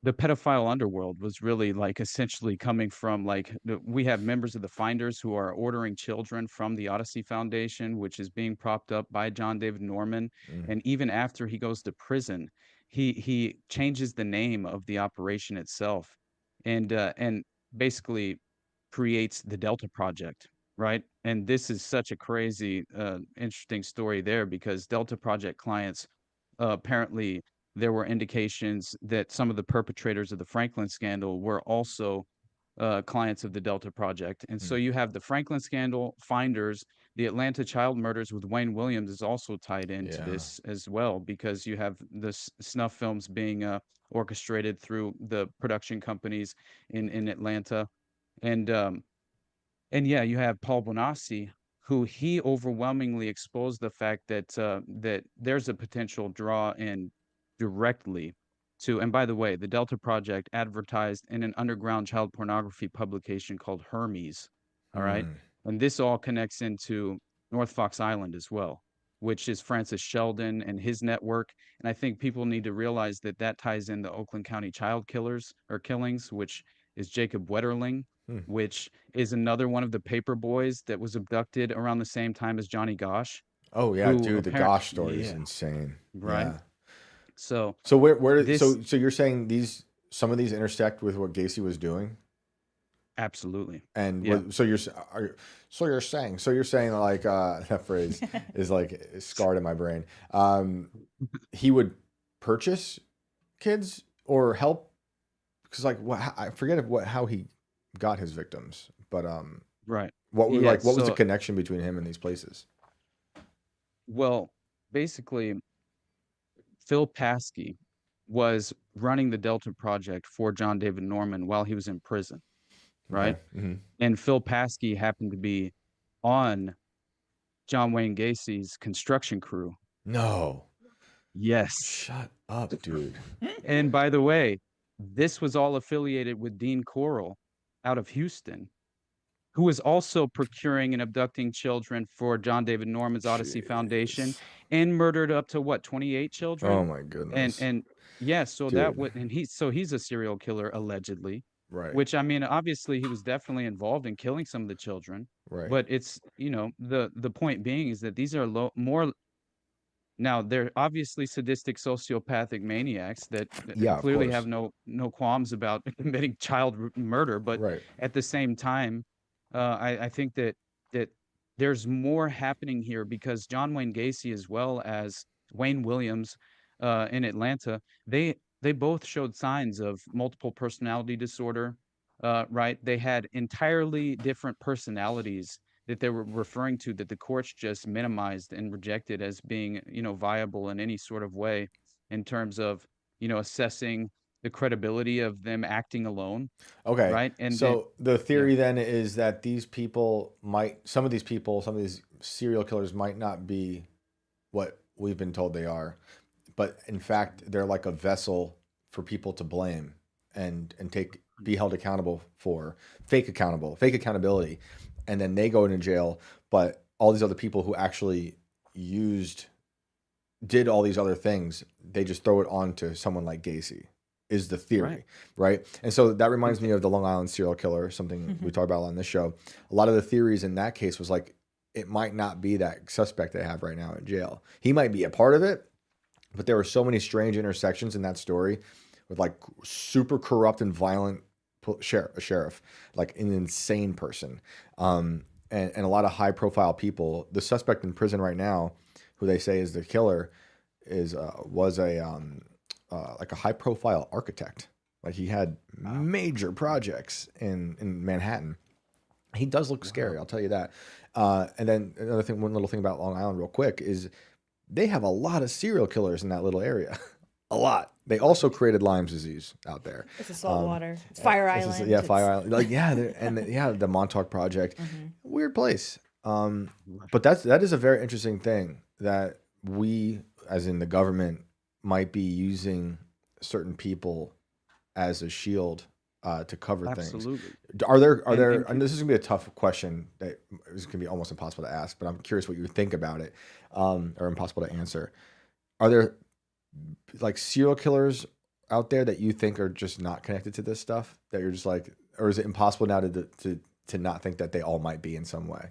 the pedophile underworld was really like essentially coming from like we have members of the finders who are ordering children from the Odyssey Foundation, which is being propped up by John David Norman. Mm, And even after he goes to prison, he changes the name of the operation itself and basically creates the Delta Project, right? And this is such a crazy interesting story there because Delta Project clients apparently there were indications that some of the perpetrators of the Franklin scandal were also clients of the Delta Project. And so mm. you have the Franklin scandal, Finders, the Atlanta child murders with Wayne Williams is also tied into Yeah. this as well because you have the snuff films being orchestrated through the production companies in Atlanta. And and yeah, you have Paul Bonacci, who he overwhelmingly exposed the fact that that there's a potential draw in directly to. And by the way, the Delta Project advertised in an underground child pornography publication called Hermes. All right, Mm. and this all connects into North Fox Island as well, which is Francis Sheldon and his network. And I think people need to realize that that ties in the Oakland County child killers or killings, which is Jacob Wetterling, Mm. which is another one of the paper boys that was abducted around the same time as Johnny Gosh, Oh yeah, who dude, the apparent Gosh story is yeah, insane. right? Yeah. So So where this so you're saying these some of these intersect with what Gacy was doing, absolutely. and Yeah. what so you're s- are you- so you're saying like that phrase is like scarred in my brain. He would purchase kids or help because like I forget what how he got his victims, but Right. what were Yeah, like what was the so connection between him and these places? well, basically Phil Paskey was running the Delta Project for John David Norman while he was in prison, Okay. right? Hmm. And Phil Paskey happened to be on John Wayne Gacy's construction crew. No, Yes. shut up, dude. And by the way, this was all affiliated with Dean Corll out of Houston, who was also procuring and abducting children for John David Norman's Odyssey Foundation Jeez. and murdered up to what, 28 Oh children? my And goodness, and yeah, so that dude. would and he's a serial killer allegedly, Right. which I mean, obviously he was definitely involved in killing some of the children, Right. but it's, the point being is that these are more now, they're obviously sadistic sociopathic maniacs that Yeah, of clearly have course. no qualms about committing murder, but Right. at the same time, I think that there's more happening here because John Wayne Gacy as well as Wayne Williams in Atlanta, they both showed signs of multiple personality disorder, right? They had entirely different personalities that they were referring to that the courts just minimized and rejected as being, viable in any sort of way in terms of, assessing the credibility of them acting alone, Okay. right? And then, So the yeah, theory then is that these people might, some of these serial killers might not be what we've been told they are, but in fact, they're like a vessel for people to blame and take be held accountable for fake accountability, and then they go into jail. But all these other people who actually used did all these other things, they just throw it on to someone like Gacy, is the right. theory, right? And so that reminds Ex- me of the Long Island serial killer, something we talked about on this show. A lot of the theories in that case was like, it might not be that suspect they have right now in jail. He might be a part of it, But there were so many strange intersections in that story with like super corrupt and violent a sheriff, like an insane person, and a lot of high profile people. The suspect in prison right now, who they say is the killer, is was a like a high profile architect. Like he had Wow. major projects in Manhattan. He does look scary, Wow. I'll tell you that. And then another thing, one little thing about Long Island, real quick, is they have a lot of serial killers in that little area. A lot. They also created Lyme's disease out there. It's a salt water. It's Uh, Fire this is- Island. yeah, Fire It's, Island. Like, yeah, yeah, the Montauk Project. Mhm. Weird place. But that is a very interesting thing that we, as in the government, might be using certain people as a shield to cover things. Absolutely. Are there? And And this is gonna be a tough question that is gonna be almost impossible to ask, but I'm curious what you think about it, or impossible to answer. Are there like serial killers out there that you think are just not connected to this stuff? That you're just like, or is it impossible now to not think that they all might be in some way?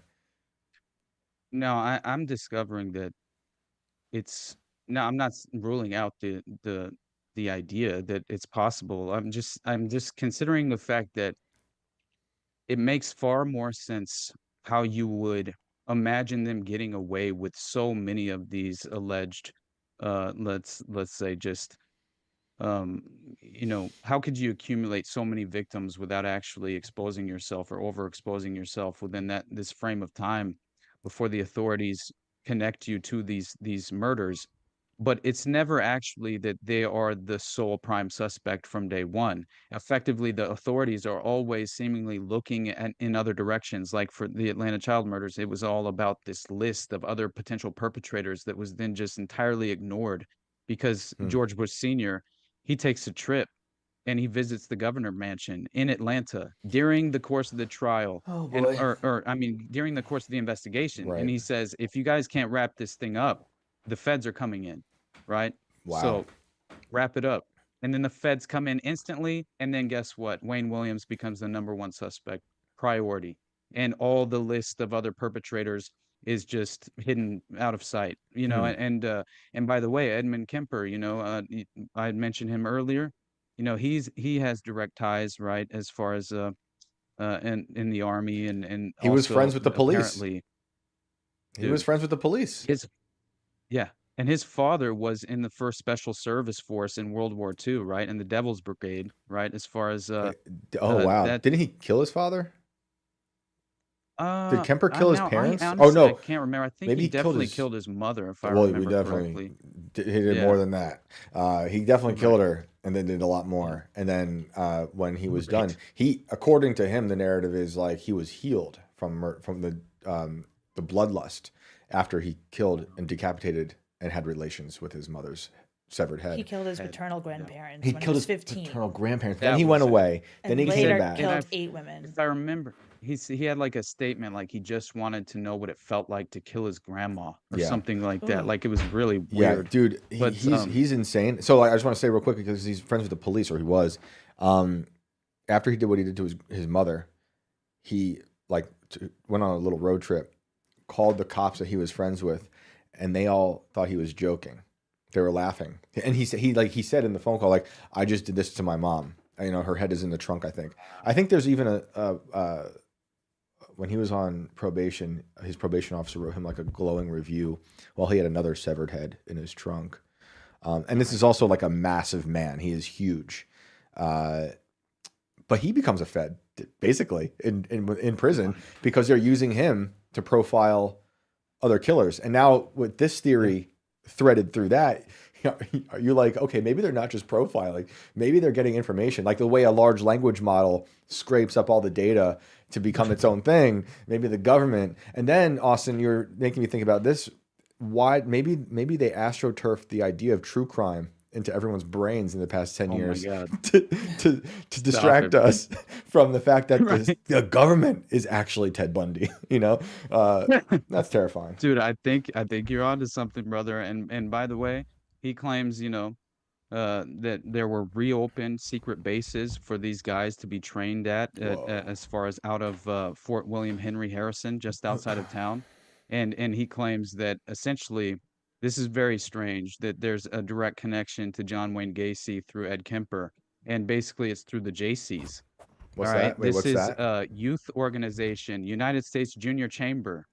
no, I'm discovering that it's no, I'm not ruling out the idea that it's possible. I'm just considering the fact that it makes far more sense how you would imagine them getting away with so many of these alleged, let's say just um, how could you accumulate so many victims without actually exposing yourself or overexposing yourself within this frame of time before the authorities connect you to these murders? But it's never actually that they are the sole prime suspect from day one. Effectively, the authorities are always seemingly looking in other directions. Like for the Atlanta child murders, it was all about this list of other potential perpetrators that was then just entirely ignored because Hmm. George Bush Sr. he takes a trip and he visits the governor mansion in Atlanta during the course of the trial Oh and boy. or I mean during the course of the investigation, and Right. he says if you guys can't wrap this thing up, the feds are coming in, right? Wow. So wrap it up. And then the feds come in instantly, and then guess what? Wayne Williams becomes the number one suspect, priority. And all the list of other perpetrators is just hidden out of sight, Hmm. and by the way, Edmund Kemper, I had mentioned him earlier. He has direct ties, right, as far as in the army and He was friends also with the police. apparently, He was dude, friends with the police. his yeah, and his father was in the first Special Service Force in World War II, right? In the Devil's Brigade, right? As far as Wait, oh wow. that Didn't he kill his father? Did Kemper I kill his now I parents? Oh honestly I no, can't remember. I think maybe he he killed definitely his. killed his mother, if I Well, we remember definitely correctly. he did more Yeah, than that. He definitely killed right, her, and then did a lot yeah, more. And then when he was done, right. according to him, the narrative is like he was healed from the bloodlust after he killed and decapitated and had relations with his mother's severed he head. killed his Head, paternal yeah. grandparents He when he killed was his 15 paternal grandparents. Then That he went was it. away. Then and he He came said, later back. and killed I 8 if women. I remember, he had like a statement like he just wanted to know what it felt like to kill his grandma or Yeah. something like that. Ooh. Like it was really Yeah, weird. dude, But he's insane. So like, I just want to say real quick because he's friends with the police, or he was. Um, After he did what he did to his mother, he like went on a little road trip, called the cops that he was friends with, and they all thought he was joking. They were laughing, and he said in the phone call like, "I just did this to my mom. Her head is in the trunk. I think. I think there's even a when he was on probation, his probation officer wrote him like a glowing review while he had another severed head in his trunk. And this is also like a massive man. He is huge. Uh, but he becomes a Fed basically in prison because they're using him to profile other killers. And now with this yeah, theory threaded through that, are you like, okay, maybe they're not just profiling, maybe they're getting information, like the way a large language model scrapes up all the data to become its own thing. Maybe the government, and then Austin, you're making me think about this. Why maybe they astroturfed the idea of true crime into everyone's brains in the past 10 oh my years God, to, to, to stop distract it, bro. us from the fact that Right. the government is actually Ted Bundy. That's terrifying. Dude, I think you're onto something, brother. And by the way, he claims, that there were reopened secret bases for these guys to be trained Whoa. as far as out of Fort William Henry Harrison, just outside of town. And he claims that essentially this is very strange that there's a direct connection to John Wayne Gacy through Ed Kemper, and basically it's through the JCs. All What's right, that? Wait, this what's is that? a youth organization, United States Junior Chamber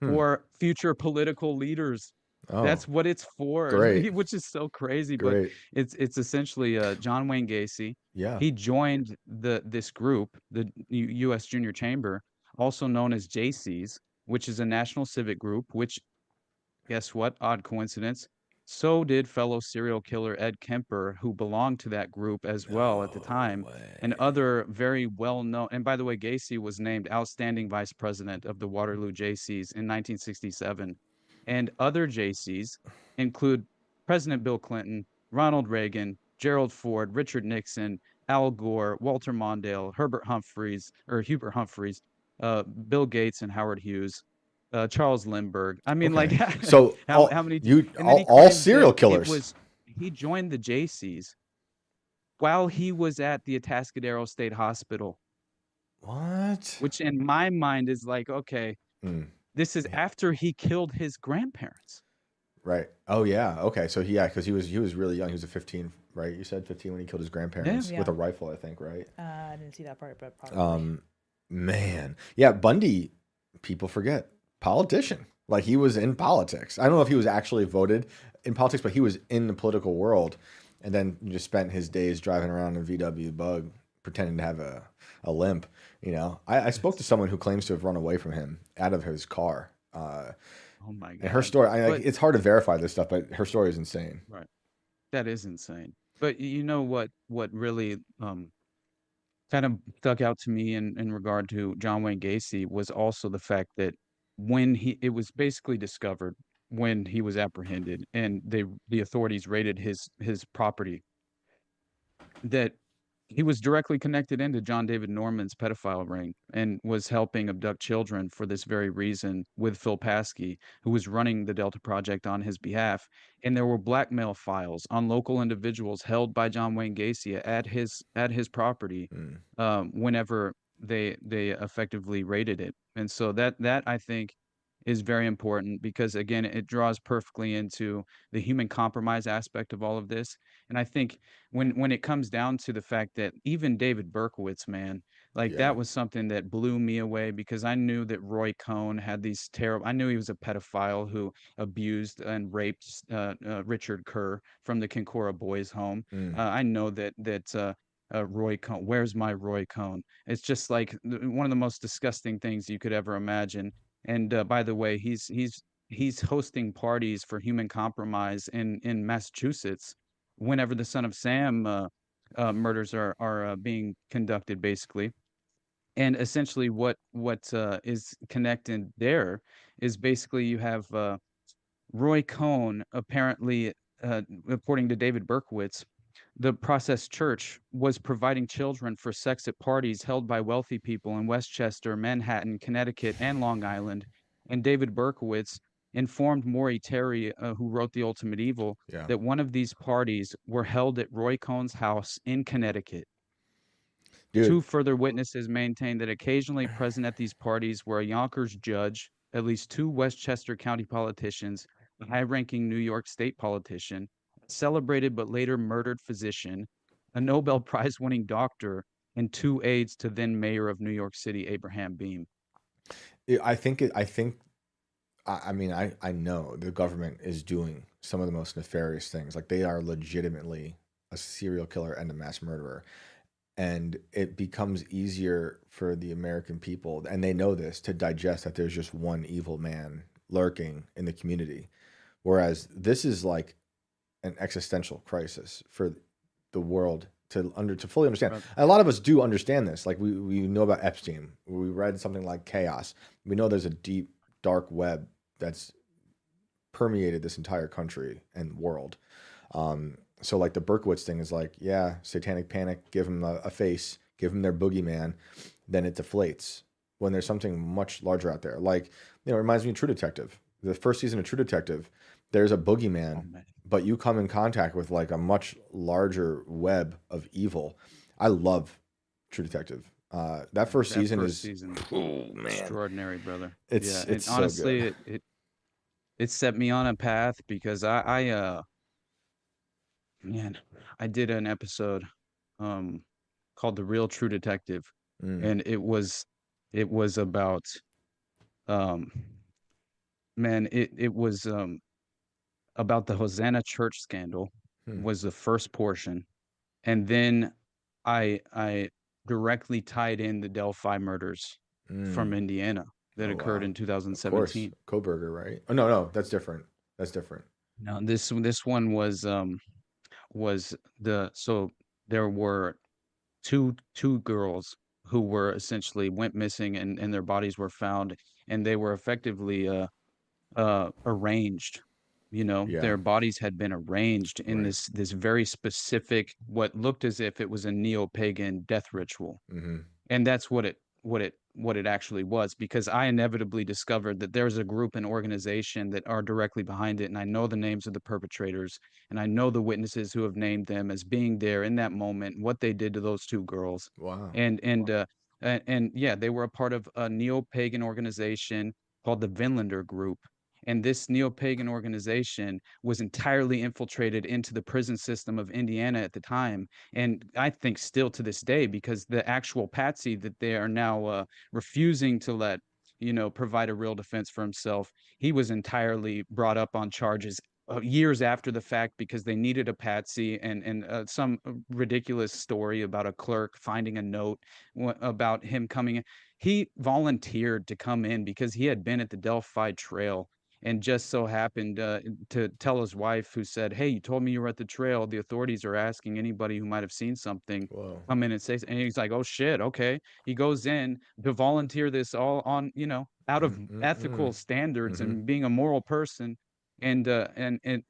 Hmm. for future political leaders. Oh, That's what it's for, great, which is so crazy. But great. it's essentially John Wayne Gacy. Yeah. He joined this group, the U.S. Junior Chamber, also known as JCs, which is a national civic group, which, guess what? Odd coincidence. So did fellow serial killer Ed Kemper, who belonged to that group as well at the No time, and way. other very well known. And by the way, Gacy was named outstanding vice president of the Waterloo JCs in 1967. And other JCs include President Bill Clinton, Ronald Reagan, Gerald Ford, Richard Nixon, Al Gore, Walter Mondale, Hubert Humphreys, Bill Gates, and Howard Hughes, Charles Lindbergh. I mean, like, Okay. So how many? And then he all claims serial that killers. he joined the JCs while he was at the Atascadero State Hospital, What? which in my mind is like, okay, Hmm. this is after he killed his grandparents. Right. Oh yeah. Okay. So yeah, because he was really young. He was a 15, right? You said 15 when he killed his grandparents Yeah. with a rifle, I think, right? I didn't see that part, but probably. Man. Yeah, Bundy, people forget. Politician. Like he was in politics. I don't know if he was actually voted in politics, but he was in the political world and then just spent his days driving around in a VW bug pretending to have a limp. You know, I spoke to someone who claims to have run away from him out of his car. Oh my And her God. story, But it's hard to verify this stuff, but her story is insane. right, that is insane. But you know what really kind of stuck out to me in regard to John Wayne Gacy was also the fact that it was basically discovered when he was apprehended and the authorities raided his property, that he was directly connected into John David Norman's pedophile ring and was helping abduct children for this very reason with Phil Paskey, who was running the Delta Project on his behalf. And there were blackmail files on local individuals held by John Wayne Gacy at his property Mm, whenever they effectively raided it. And so that I think is very important because again it draws perfectly into the human compromise aspect of all of this. And I think when it comes down to the fact that even David Berkowitz, man, like yeah. that was something that blew me away because I knew that Roy Cohn had these terrible. I knew he was a pedophile who abused and raped Richard Kerr from the Kinkora Boys Home. Mm. I know that. Roy Cohn, where's my Roy Cohn? It's just like one of the most disgusting things you could ever imagine. And by the way, he's hosting parties for human compromise in Massachusetts whenever the Son of Sam murders are being conducted, basically. And essentially, what is connected there is basically you have Roy Cohn apparently, according to David Berkowitz, the Process Church was providing children for sex at parties held by wealthy people in Westchester, Manhattan, Connecticut, and Long Island. And David Berkowitz informed Maury Terry, who wrote The Ultimate Evil, Yeah. that one of these parties were held at Roy Cohn's house in Connecticut. Dude, Two further witnesses maintained that occasionally present at these parties were a Yonkers judge, at least two Westchester County politicians, a high-ranking New York State politician, a celebrated but later murdered physician, a Nobel Prize-winning doctor, and two aides to then mayor of New York City, Abraham Beame. I mean, I know the government is doing some of the most nefarious things. Like they are legitimately a serial killer and a mass murderer. And it becomes easier for the American people, and they know this, to digest that there's just one evil man lurking in the community. Whereas this is like an existential crisis for the world to fully understand. Right. A lot of us do understand this. Like we know about Epstein. We read something like Chaos. We know there's a deep, dark web that's permeated this entire country and world. So like the Berkowitz thing is like, yeah, satanic panic, give them a face, give them their boogeyman, then it deflates when there's something much larger out there. Like, it reminds me of True Detective. The first season of True Detective, there's a boogeyman, Oh, man. but you come in contact with like a much larger web of evil. I love True Detective. That first season is season, oh man, extraordinary, brother. it's And so honestly, good. it it set me on a path because man, I did an episode um called The Real True Detective, Mm, and it was about um man, it was about the Hosanna Church scandal hmm, was the first portion, and then I directly tied in the Delphi murders from mm. Indiana that Oh occurred wow. in Of course. 2017. Koberger, right? Oh no, no, that's different. That's different. Now this one was so there were two girls who were essentially went missing, and their bodies were found, and they were effectively arranged. You know, Yeah. their bodies had been arranged in Right. this very specific, what looked as if it was a neo-pagan death ritual. Mm-hmm. And that's what it actually was, because I inevitably discovered that there's a group and organization that are directly behind it, and I know the names of the perpetrators, and I know the witnesses who have named them as being there in that moment, what they did to those two girls. Wow. And yeah, they were a part of a neo-pagan organization called the Vinlander Group. And this neo-pagan organization was entirely infiltrated into the prison system of Indiana at the time, and I think still to this day, because the actual patsy that they are now refusing to let, provide a real defense for himself, he was entirely brought up on charges years after the fact, because they needed a patsy, and some ridiculous story about a clerk finding a note about him coming in. He volunteered to come in because he had been at the Delphi Trail, and just so happened to tell his wife, who said, "Hey, you told me you were at the trail. The authorities are asking anybody who might have seen something, Whoa. come in and say." And he's like, "Oh shit, okay." He goes in to volunteer this all on, out of ethical Mm-mm-mm. standards Mm-hmm. and being a moral person, and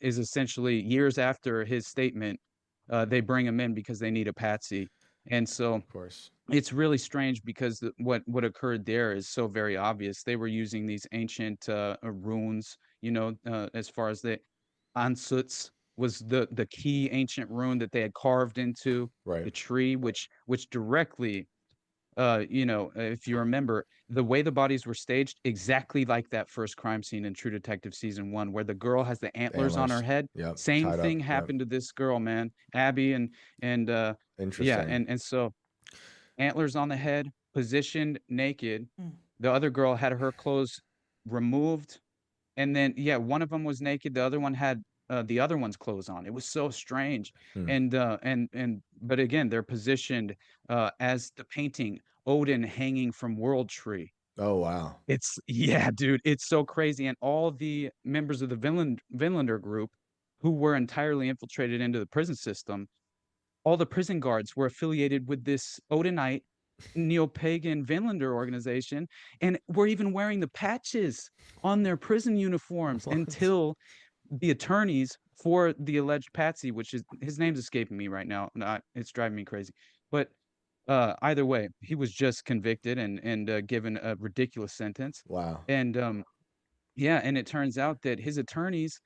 is essentially years after his statement, they bring him in because they need a patsy, and so Of course. it's really strange because what occurred there is so very obvious. They were using these ancient runes, as far as the Ansuts was the key ancient rune that they had carved into Right. the tree, which directly, if you remember the way the bodies were staged, exactly like that first crime scene in True Detective season 1, where the girl has the The antlers on her antlers. head. Yep. Same Tied up. thing Yep. happened to this girl, man, Abby, and yeah, Interesting. and so antlers on the head, positioned naked. Mm. The other girl had her clothes removed, and then yeah, one of them was naked. The other one had the other one's clothes on. It was so strange, Hmm. and but again, they're positioned as the painting Odin hanging from World Tree. Oh wow. It's yeah, dude, it's so crazy, and all the members of the Vinlander group, who were entirely infiltrated into the prison system, all the prison guards were affiliated with this Odinite neo-pagan Vinlander organization, and were even wearing the patches on their prison uniforms What? until the attorneys for the alleged patsy, which is his name's escaping me right now, it's driving me crazy, but either way, he was just convicted and given a ridiculous sentence, Wow. and yeah, and it turns out that his attorneys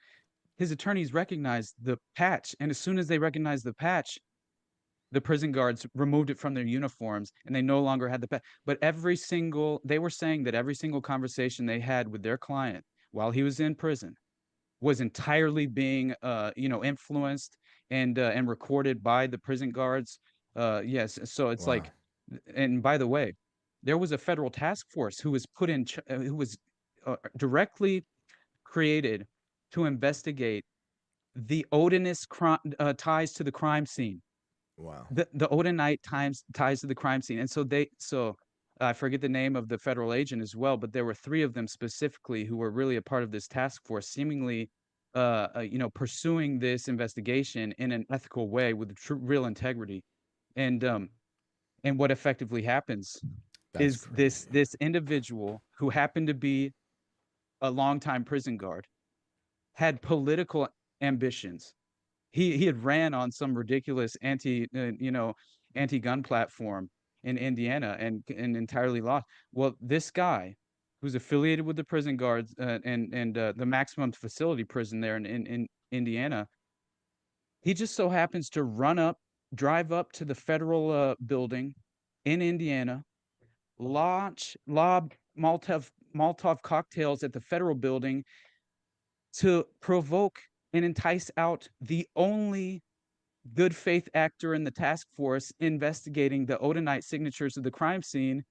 recognized the patch, and as soon as they recognized the patch, the prison guards removed it from their uniforms, and they no longer had the pet. But they were saying that every single conversation they had with their client while he was in prison was entirely being influenced and recorded by the prison guards. Yes, so it's Wow. like, and by the way, there was a federal task force who was who was directly created to investigate the Odinist ties to the crime scene, Wow. the Odinite ties to the crime scene. And so I forget the name of the federal agent as well, but there were three of them specifically who were really a part of this task force, seemingly pursuing this investigation in an ethical way with real integrity. And what effectively happens That's is this crazy. this individual, who happened to be a longtime prison guard, had political ambitions. He had ran on some ridiculous anti-gun platform in Indiana, and entirely lost. Well, this guy, who's affiliated with the prison guards and the maximum facility prison there in Indiana, he just so happens to drive up to the federal building in Indiana, lob Molotov cocktails at the federal building, to provoke and entice out the only good faith actor in the task force investigating the Odinite signatures of the crime scene,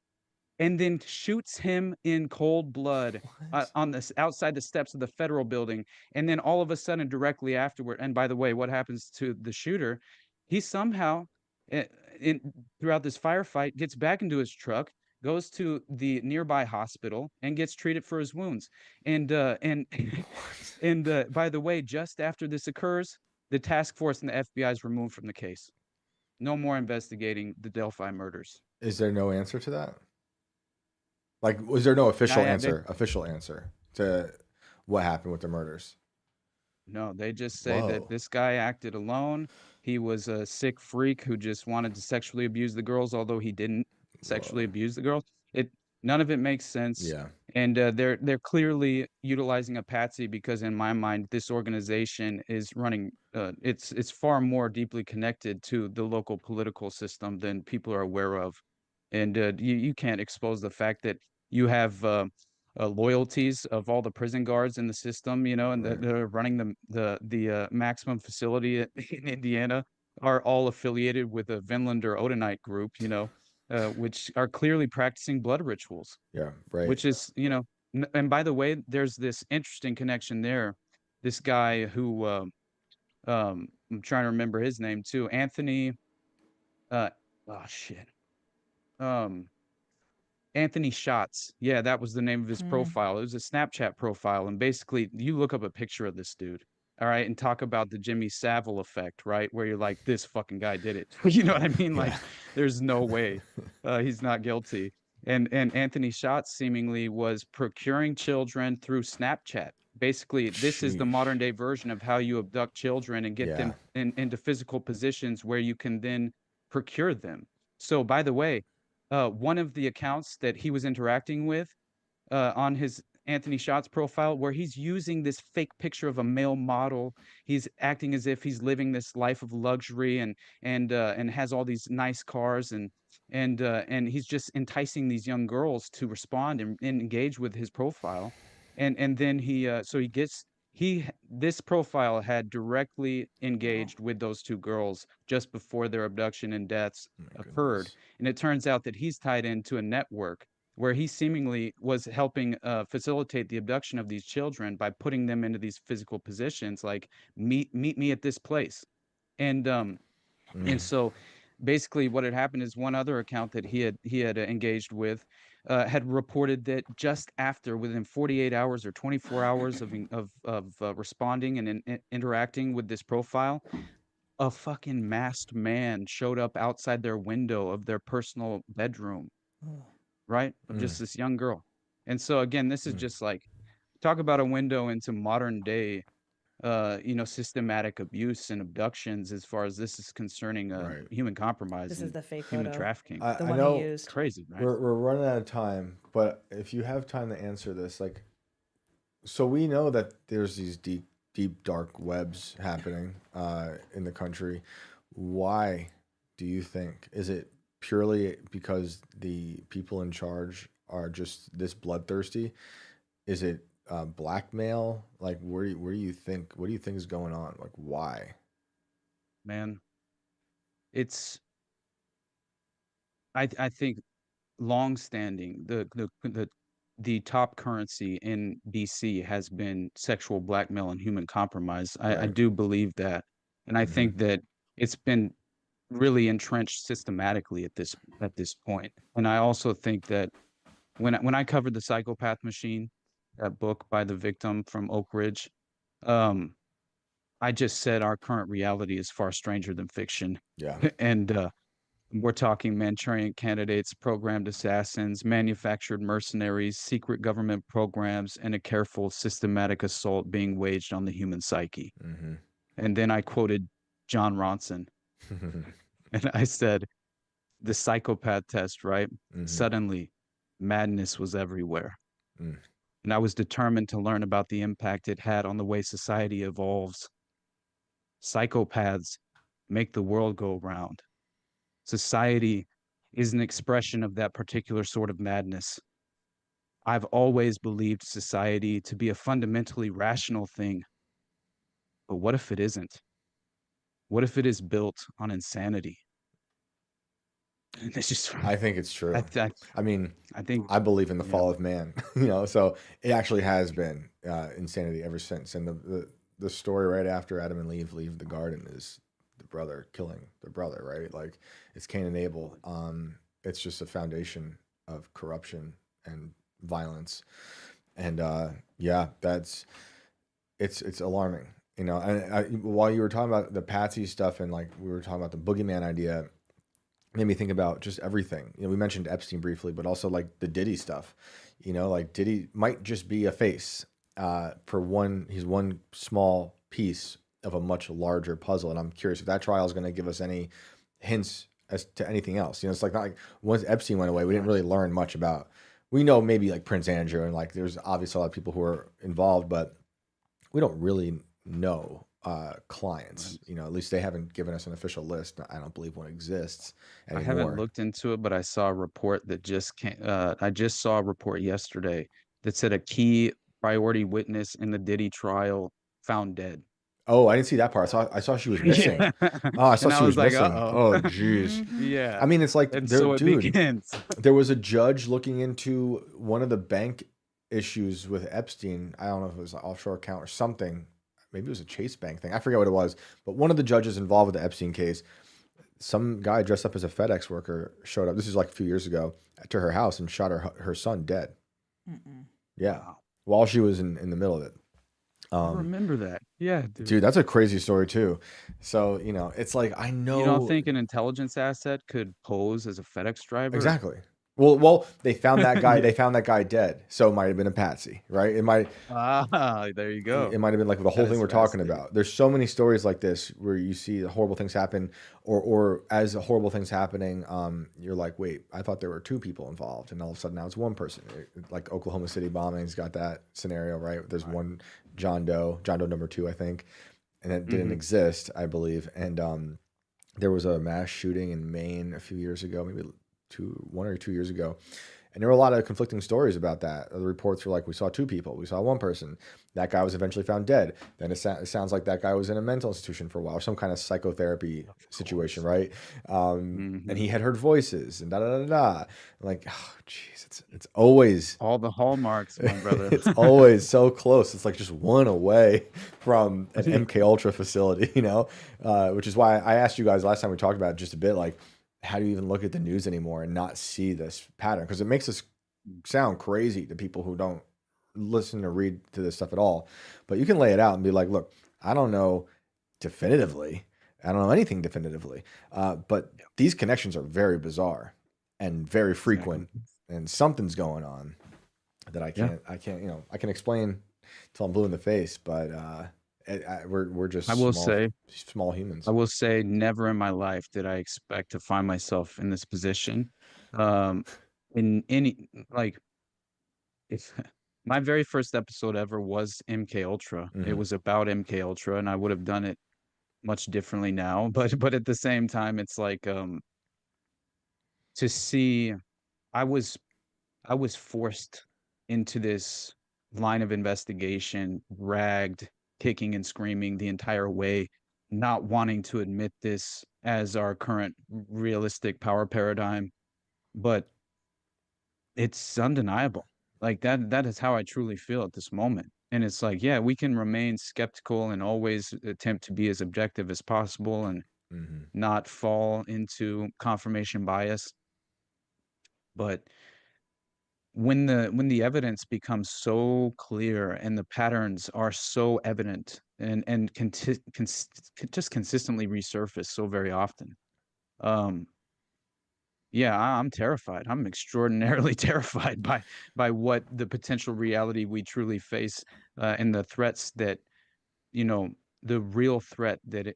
and then shoots him in cold blood What? on this outside the steps of the federal building. And then all of a sudden, directly afterward, and by the way, what happens to the shooter? He somehow, eh, in throughout this firefight, gets back into his truck, goes to the nearby hospital, and gets treated for his wounds. And and by the way, just after this occurs, the task force and the FBI is removed from the case. No more investigating the Delphi murders. Is there no answer to that? Like, was there no official Yeah, answer? Official answer to what happened with the murders? no, they just say that Whoa. this guy acted alone. He was a sick freak who just wanted to sexually abuse the girls, although he didn't sexually Whoa. abuse the girls. It None of it makes sense, Yeah. and they're clearly utilizing a patsy because, in my mind, this organization is running. It's far more deeply connected to the local political system than people are aware of, and you can't expose the fact that you have loyalties of all the prison guards in the system, and that Right. are running the maximum facility in Indiana are all affiliated with a Vinland or Odinite group, which are clearly practicing blood rituals, Yeah. Right. which is, and by the way, there's this interesting connection there. This guy who, I'm trying to remember his name too, Anthony, uh, oh shit. Um, Anthony Shots. Yeah, that was the name of his Mm. profile. It was a Snapchat profile. And basically, you look up a picture of this dude, all right, and talk about the Jimmy Savile effect, right? Where you're like, this fucking guy did it. You know what I mean? Like, Yeah. there's no way he's not guilty. And Anthony Shots seemingly was procuring children through Snapchat. Basically, this is the Sheesh. modern day version of how you abduct children and get Yeah. them into physical positions where you can then procure them. So, by the way, one of the accounts that he was interacting with on his Anthony Shots profile, where he's using this fake picture of a male model. He's acting as if he's living this life of luxury and has all these nice cars and he's just enticing these young girls to respond and engage with his profile. And then so he gets this profile had directly engaged with those two girls just before their abduction and deaths Oh my occurred. goodness. And it turns out that he's tied into a network where he seemingly was helping facilitate the abduction of these children by putting them into these physical positions, like meet me at this place. And so basically what had happened is one other account that he had engaged with had reported that just after, within 48 hours or 24 hours of responding and interacting with this profile, a fucking masked man showed up outside their window of their personal bedroom, right? Of Mm. just this young girl. And so again, this is Mm. just like, talk about a window into modern day systematic abuse and abductions as far as this is concerning Right. human compromise This is and the fake human photo, trafficking. the I one he know It's used. crazy, right? we're running out of time, but if you have time to answer this, like, so we know that there's these deep, dark webs happening in the country. Why do you think? Is it purely because the people in charge are just this bloodthirsty? Is it blackmail? Like, where do you think? What do you think is going on? Like, why? Man, it's I think long standing the top currency in DC has been sexual blackmail and human compromise. I Right. do believe that. And I Mm-hmm. think that it's been really entrenched systematically at this point. And I also think that when I covered the Psychopath Machine, that book by the victim from Oak Ridge, um, I just said our current reality is far stranger than fiction. Yeah. And we're talking Manchurian candidates, programmed assassins, manufactured mercenaries, secret government programs, and a careful, systematic assault being waged on the human psyche. Mm-hmm. And then I quoted John Ronson, and I said, the psychopath test, right? Mm-hmm. Suddenly, madness was everywhere. Mm. And I was determined to learn about the impact it had on the way society evolves. Psychopaths make the world go round. Society is an expression of that particular sort of madness. I've always believed society to be a fundamentally rational thing, but what if it isn't? What if it is built on insanity? And it's just I think it's I true. I I mean, I think I believe in the yeah. fall of man, so it actually has been insanity ever since. And the story right after Adam and Eve leave the garden is the brother killing the brother, right? Like it's Cain and Abel. It's just a foundation of corruption and violence. And yeah, it's alarming. And while you were talking about the Patsy stuff and like we were talking about the boogeyman idea, made me think about just everything. We mentioned Epstein briefly, but also like the Diddy stuff. Like Diddy might just be a face for one. He's one small piece of a much larger puzzle, and I'm curious if that trial is going to give us any hints as to anything else. It's like not like once Epstein went away, we didn't really learn much about. We know maybe like Prince Andrew and like there's obviously a lot of people who are involved, but we don't really know clients. Right. At least they haven't given us an official list. I don't believe one exists I haven't anymore. looked into it, but I saw a report that just came. I just saw a report yesterday that said a key priority witness in the Diddy trial found dead. Oh, I didn't see that part. I saw she was missing. Yeah. Oh, I saw And I she was was like, missing. uh-oh. Oh, jeez. Mm-hmm. Yeah. I mean, it's like And there, so it dude. begins. There was a judge looking into one of the bank issues with Epstein. I don't know if it was an offshore account or something. Maybe it was a Chase Bank thing. I forget what it was. But one of the judges involved with the Epstein case, some guy dressed up as a FedEx worker showed up. This is like a few years ago to her house and shot her son dead. Mm-mm. Yeah, Wow. while she was in the middle of it. I remember that. Yeah, dude. Dude, that's a crazy story too. So it's like I You don't know. think an intelligence asset could pose as a FedEx driver? Exactly. Well, they found that guy. Yeah. They found that guy dead. So it might have been a patsy, right? Ah, there you go. It might have been like the whole That thing is we're talking fascinating. about. There's so many stories like this where you see horrible things happen, or as the horrible things happening, you're like, wait, I thought there were two people involved, and all of a sudden now it's one person. Like Oklahoma City bombings got that scenario, right? There's Right. one John Doe number two, I think, and it didn't Mhm. exist, I believe, and there was a mass shooting in Maine a few years ago, maybe 1 or 2 years ago. And there were a lot of conflicting stories about that. The reports were like, we saw two people, we saw one person. That guy was eventually found dead. Then it sounds like that guy was in a mental institution for a while, or some kind of psychotherapy Of situation, course. right? And Mhm. he had heard voices and da da da da. Like, oh, jeez, it's always All the hallmarks, my brother. it's always so close. It's like just one away from an MK Ultra facility, which is why I asked you guys last time we talked about it just a bit, like, how do you even look at the news anymore and not see this pattern? Because it makes us sound crazy to people who don't listen or read to this stuff at all. But you can lay it out and be like, look, I don't know definitively. I don't know anything definitively. But these connections are very bizarre and very Exactly. frequent, and something's going on that Yeah. I can't, I can explain till I'm blue in the face, but we're just I will say small humans. I will say never in my life did I expect to find myself in this position. Um, in any like if my very first episode ever was MK Ultra. It Hmm. was about MK Ultra, and I would have done it much differently now. But at the same time, it's like to see I was I was forced into this line of investigation, dragged, kicking and screaming the entire way, not wanting to admit this as our current realistic power paradigm, but it's undeniable. Like that is how I truly feel at this moment. And it's like, yeah, we can remain skeptical and always attempt to be as objective as possible and Hmm. not fall into confirmation bias, but when the evidence becomes so clear and the patterns are so evident and just consistently resurface so very often, um yeah, I'm terrified. I'm extraordinarily terrified by what the potential reality we truly face, and the threats that you know, the real threat that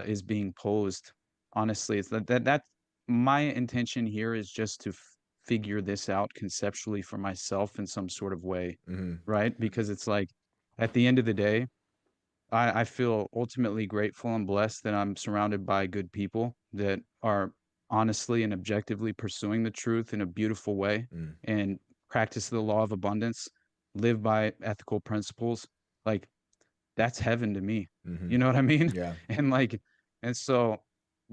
is being posed, honestly, is that's my intention here is just to figure this out conceptually for myself in some sort of way, Hmm. right? Because it's like, at the end of the day, I feel ultimately grateful and blessed that I'm surrounded by good people that are honestly and objectively pursuing the truth in a beautiful way Mm. and practice the law of abundance, live by ethical principles, like that's heaven to me. Hmm. You know what I mean? Yeah. And like, and so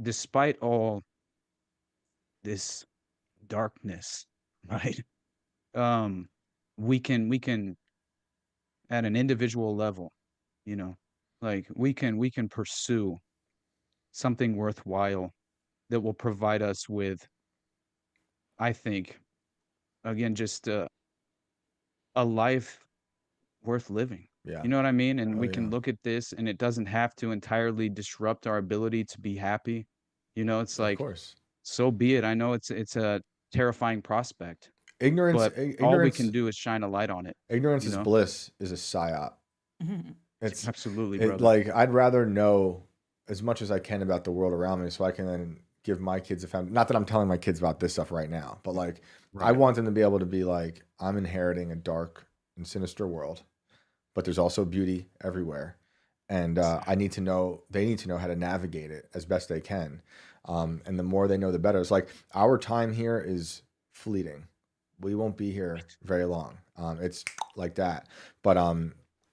despite all this darkness, right? Um, we can at an individual level, you know, like we can pursue something worthwhile that will provide us with, I think, again, just a life worth living. Yeah. You know what I mean? And Oh we can yeah. look at this and it doesn't have to entirely disrupt our ability to be happy. You know, it's Of like, course. so be it. I know it's a terrifying prospect, Ignorance, but all we can ignorance, do is shine a light on it, ignorance you is know? bliss is a psyop. Mhm. It's Absolutely, it brother. like I'd rather know as much as I can about the world around me so I can then give my kids a family. Not that I'm telling my kids about this stuff right now, but like I Right. want them to be able to be like, I'm inheriting a dark and sinister world, but there's also beauty everywhere. And I need to know, they need to know how to navigate it as best they can. And the more they know, the better. It's like our time here is fleeting. We won't be here very long. It's like that. But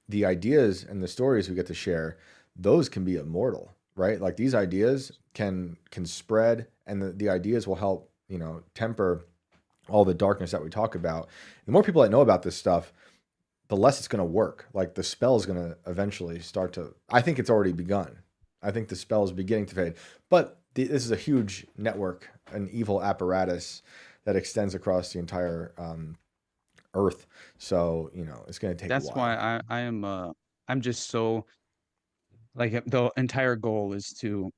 the ideas and the stories we get to share, those can be immortal, right? Like these ideas can spread, and the ideas will help, temper all the darkness that we talk about. The more people that know about this stuff, the less it's going to work. Like the spell is going to eventually start to, I think it's already begun. I think the spell is beginning to fade. But this is a huge network, an evil apparatus that extends across the entire earth. So, it's going to take a That's while. why I'm just so like the entire goal is to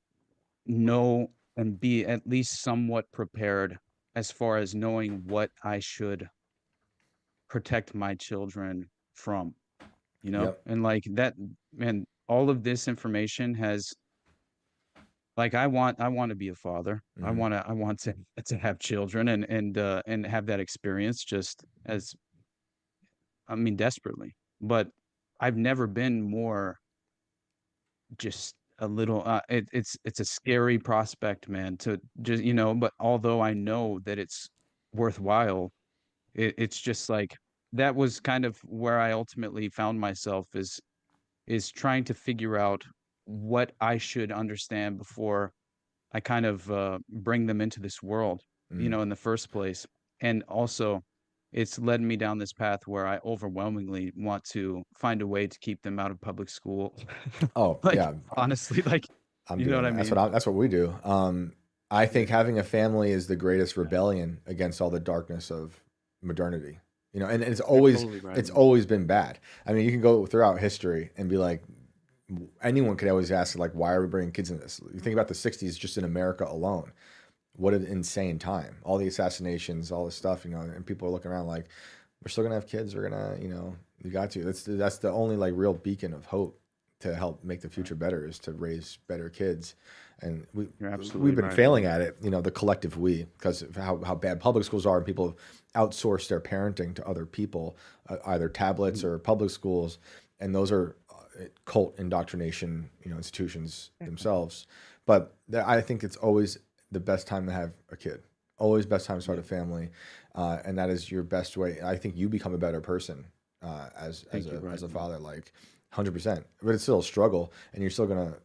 know and be at least somewhat prepared as far as knowing what I should protect my children from, you know? Yep. And like that, man, all of this information has like I want to be a father. Hmm. I want to have children and have that experience just as I mean desperately. But I've never been more just a little it's a scary prospect, man, to just, but although I know that it's worthwhile, it's just like that was kind of where I ultimately found myself is trying to figure out what I should understand before I kind of bring them into this world, Hmm. in the first place. And also, it's led me down this path where I overwhelmingly want to find a way to keep them out of public school. Oh Like, yeah, honestly, like, I'm you know what doing I that. mean? That's what we do. I Yeah. think having a family is the greatest rebellion against all the darkness of modernity. And You're totally right, it's man. always been bad. I mean, you can go throughout history and be like, anyone could always ask, like, why are we bringing kids in this? You think about the '60s, just in America alone. What an insane time! All the assassinations, all this stuff, and people are looking around like, we're still gonna have kids. We're gonna, you got to. That's the only like real beacon of hope to help make the Right. future better is to raise better kids. And You're we've absolutely been right, man. failing at it, the collective we, because of how bad public schools are, and people outsource their parenting to other people, either tablets Mhm. or public schools, and those are cult indoctrination, institutions themselves. But I think it's always the best time to have a kid. Always best time to start Yeah. a family, and that is your best way. I think you become a better person as Thank you, a right, man. father, like 100%. But it's still a struggle, and you're still gonna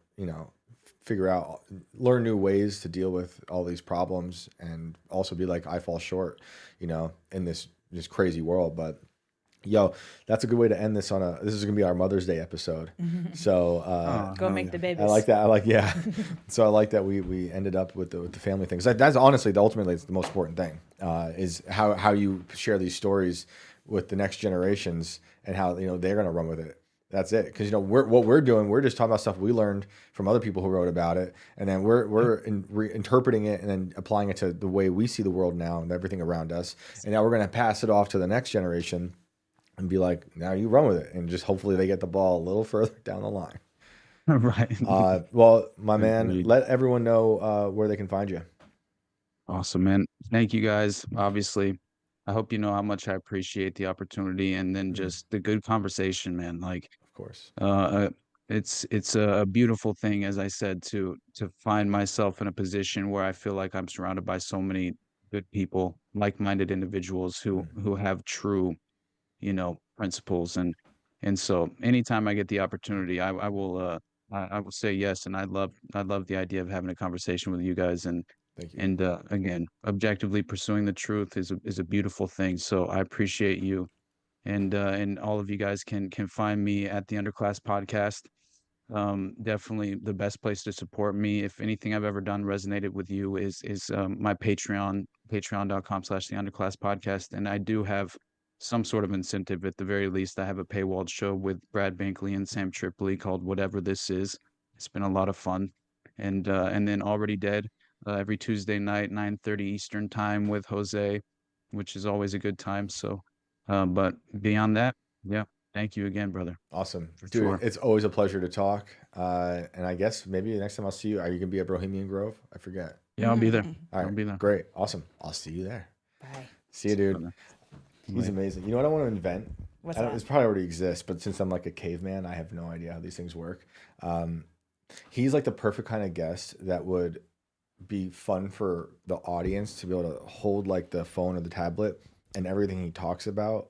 figure out, learn new ways to deal with all these problems, and also be like, I fall short, in this crazy world. But yo, that's a good way to end this on a. This is gonna be our Mother's Day episode. So Oh, Go hell make yeah. the I like babies. that. I like, yeah. So I like that we ended up with the family thing. 'Cause that's honestly ultimately it's the most important thing. Is how you share these stories with the next generations, and how they're gonna run with it. That's it. Because what we're doing, we're just talking about stuff we learned from other people who wrote about it, and then Yeah. interpreting it and then applying it to the way we see the world now and everything around us. And now we're gonna pass it off to the next generation and be like, now you run with it, and just hopefully they get the ball a little further down the line. Right. Well, my man, Agreed. let everyone know where they can find you. Awesome, man. Thank you guys. Obviously, I hope you know how much I appreciate the opportunity and then Mm, just the good conversation, man. Like, of course. uh, uh, it's a beautiful thing, as I said, to find myself in a position where I feel like I'm surrounded by so many good people, like-minded individuals who have true, principles. And so anytime I get the opportunity, I will say yes. And I love the idea of having a conversation with you guys. Thank you. And again, objectively pursuing the truth is a beautiful thing. So I appreciate you. And all of you guys can find me at the Underclass Podcast. Definitely the best place to support me. If anything I've ever done resonated with you is my Patreon, patreon.com/the Underclass Podcast. And I do have some sort of incentive. At the very least, I have a paywalled show with Brad Bankley and Sam Tripoli called Whatever This Is. It's been a lot of fun. And then Already Dead, every Tuesday night, 9:30 Eastern time with Jose, which is always a good time. So but beyond that, yeah, thank you again, brother. Awesome. For Dude, sure. it's always a pleasure to talk. And I guess maybe the next time I'll see you, are you going to be at Bohemian Grove? I forget. Yeah, I'll be there. All I'll right. be there. Great. Awesome. I'll see you there. Bye. See you, dude. Brother. He's amazing. You know what I want to invent? What's I don't, that? It's probably already exists, but since I'm like a caveman, I have no idea how these things work. He's like the perfect kind of guest that would be fun for the audience to be able to hold like the phone or the tablet, and everything he talks about,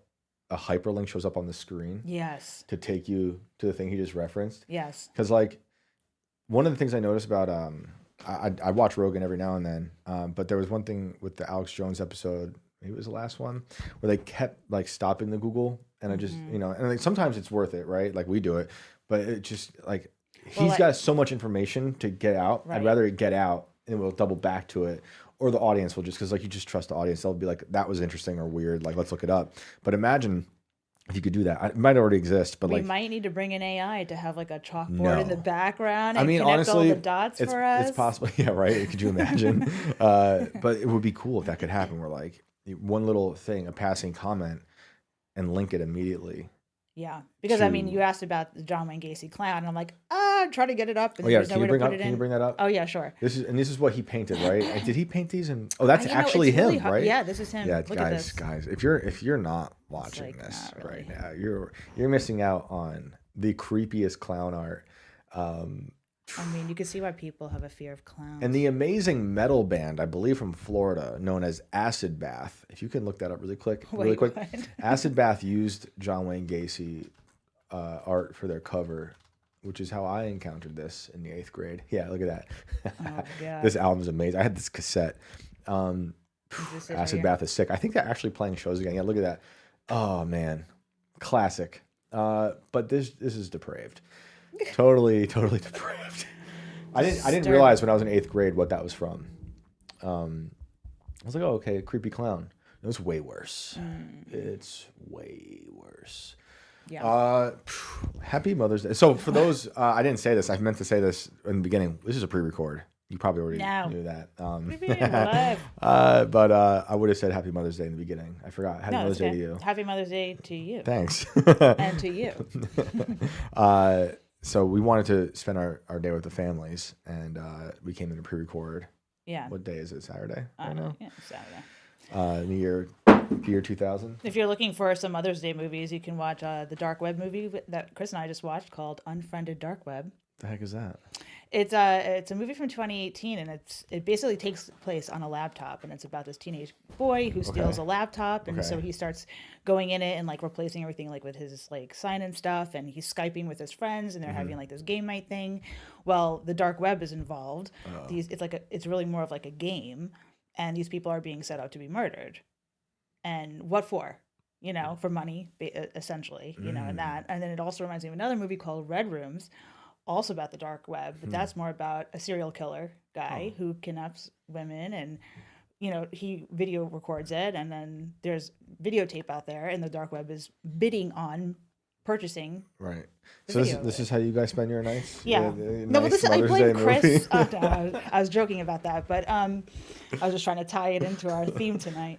a hyperlink shows up on the screen Yes. to take you to the thing he just referenced. Yes. Because like one of the things I noticed about I watch Rogan every now and then, but there was one thing with the Alex Jones episode, maybe it was the last one, where they kept like stopping the Google, and I just and like, sometimes it's worth it, right? Like we do it, but it just like he's got so much information to get out. Right. I'd rather it get out and we'll double back to it. Or the audience will just, because like you just trust the audience. They'll be like, that was interesting or weird. Like, let's look it up. But imagine if you could do that. It might already exist, but We like, might need to bring in AI to have like a chalkboard in the background and I mean, connect honestly, all the dots for us. it's possible. Yeah, right. Could you imagine? But it would be cool if that could happen. Where like one little thing, a passing comment, and link it immediately. Yeah, because I mean, to- you asked about the John Wayne Gacy clown, and I'm like, try to get it up, and Oh yeah, there's nowhere to put it can in. you bring that up? Oh yeah, sure. This is what he painted, right? Like, did he paint these? And oh, that's You know, actually it's him, really hard- right? Yeah, this is him. Yeah, Look at this. guys, if you're not watching like, this not really. right now, you're missing out on the creepiest clown art. I mean, you can see why people have a fear of clowns. And the amazing metal band, I believe from Florida, known as Acid Bath. If you can look that up really quick. Wait, what? Acid Bath used John Wayne Gacy art for their cover, which is how I encountered this in the 8th grade. Yeah, look at that. Oh, God. This album's amazing. I had this cassette. Is this it right Acid here? Bath is sick. I think they're actually playing shows again. Yeah, look at that. Oh man, classic. But this is depraved. Totally depraved. I didn't Disturbing. realize when I was in 8th grade what that was from. I was like, oh, okay, creepy clown. It's way worse. It's way worse. Yeah. Happy Mother's Day. So for those, I didn't say this. I meant to say this in the beginning. This is a pre-record. You probably already No. knew that. Live. But I would have said Happy Mother's Day in the beginning. I forgot. Happy No, Mother's it's Day okay. to you. Happy Mother's Day to you. Thanks. And to you. So we wanted to spend our day with the families, and we came in to pre-record. Yeah. What day is it? Saturday? I Right know. now? Yeah, Saturday. In the year 2000. If you're looking for some Mother's Day movies, you can watch the Dark Web movie that Chris and I just watched called Unfriended Dark Web. The heck is that? It's a movie from 2018, and it basically takes place on a laptop, and it's about this teenage boy who steals Okay. a laptop, and so Okay. he starts going in it and like replacing everything like with his like sign and stuff, and he's Skyping with his friends, and they're Mm-hmm. having like this game night thing. Well, the dark web is involved. Oh. It's really more of like a game, and these people are being set out to be murdered, and what for? You know, for money, essentially. You know, Mm. and that, and then it also reminds me of another movie called Red Rooms, also about the dark web, but that's more about a serial killer guy who kidnaps women, and you know, he video records it, and then there's videotape out there, and the dark web is bidding on purchasing. Right. The So video this of it. is how you guys spend your nights? Yeah. The No, but nice this I Mother's blame Day Chris. movie? No, I was joking about that, but I was just trying to tie it into our theme today,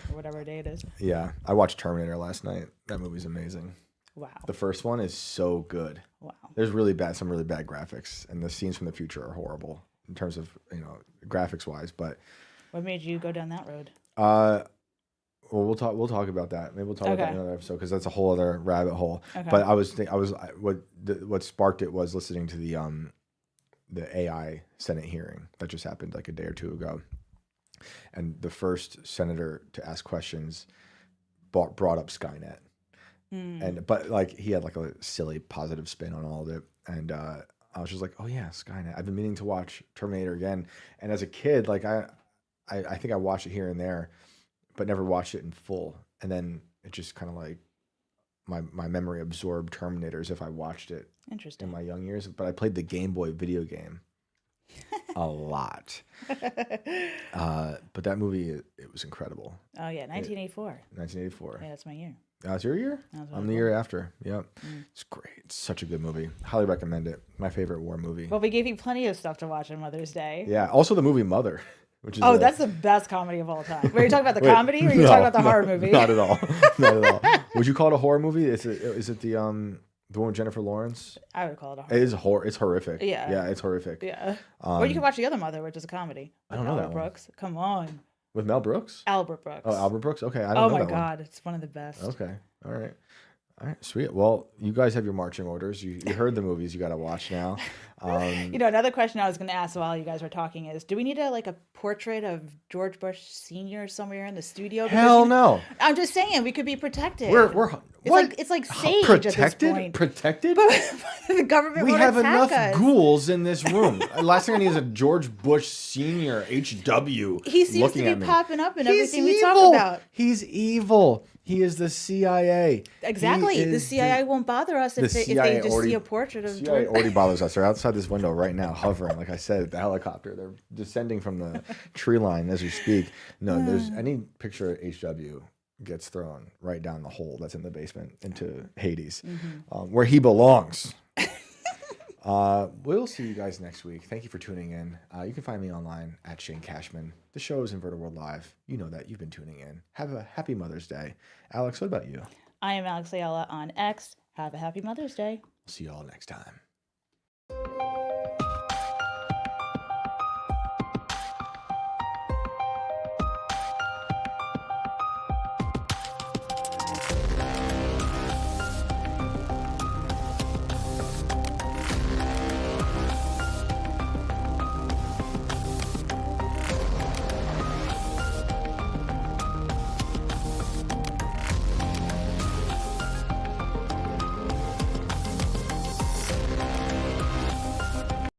or whatever day it is. Yeah, I watched Terminator last night. That movie's amazing. Wow. The first one is so good. Wow. There's some really bad graphics, and the scenes from the future are horrible in terms of graphics wise. But What made you go down that road? well, we'll talk about that. Maybe we'll talk about that Okay. in another episode because that's a whole other rabbit hole. Okay. But what sparked it was listening to the AI Senate hearing that just happened like a day or two ago, And the first senator to ask questions brought up Skynet. But like he had like a silly positive spin on all of it. And I was just like, oh yeah, Skynet. I've been meaning to watch Terminator again. And as a kid, like I think I watched it here and there, but never watched it in full. And then it just kind of like my memory absorbed Terminator as if I watched it in my young years. But I played the Game Boy video game a lot. But that movie, it was incredible. Oh yeah, 1984. 1984. Yeah, that's my year. That's your year? I'm the year after. Yep. It's great. It's such a good movie. Highly recommend it. My favorite war movie. Well, we gave you plenty of stuff to watch on Mother's Day. Yeah. Also the movie Mother, which is that's the best comedy of all time. Were you talking about the comedy, or are you talking about the horror movie? Not at all. Not at all. Would you call it a horror movie? Is it the one with Jennifer Lawrence? I would call it a horror. It is horror. It's horrific. Yeah. Yeah, it's horrific. Yeah. Or you can watch The Other Mother, which is a comedy. I don't know that one. Brooks. Come on. With Mel Brooks? Albert Brooks. Oh, Albert Brooks? Okay, I don't know that one. Oh my God, it's one of the best. Okay. All right. All right, sweet. Well, you guys have your marching orders. You heard the movies you got to watch now. Another question I was going to ask while you guys were talking is, do we need a portrait of George Bush Sr. somewhere in the studio? Hell no. I'm just saying, we could be protected. It's like sage protected? at this point. Protected? The government We won't have attack enough us. ghouls in this room. Last thing I need is a George Bush Sr. HW. He seems to be popping up in everything we talk about. He's evil. He is the CIA. Exactly. The CIA won't bother us if they just see a portrait of CIA already bothers us. They're outside this window right now, hovering. Like I said, the helicopter. They're descending from the tree line as we speak. No, there's any picture of HW gets thrown right down the hole that's in the basement into Hades, where he belongs. We'll see you guys next week. Thank you for tuning in. You can find me online at Shane Cashman. The show is Inverted World Live. You know that. You've been tuning in. Have a happy Mother's Day. Alex, what about you? I am Alex Ayala on X. Have a happy Mother's Day. See you all next time.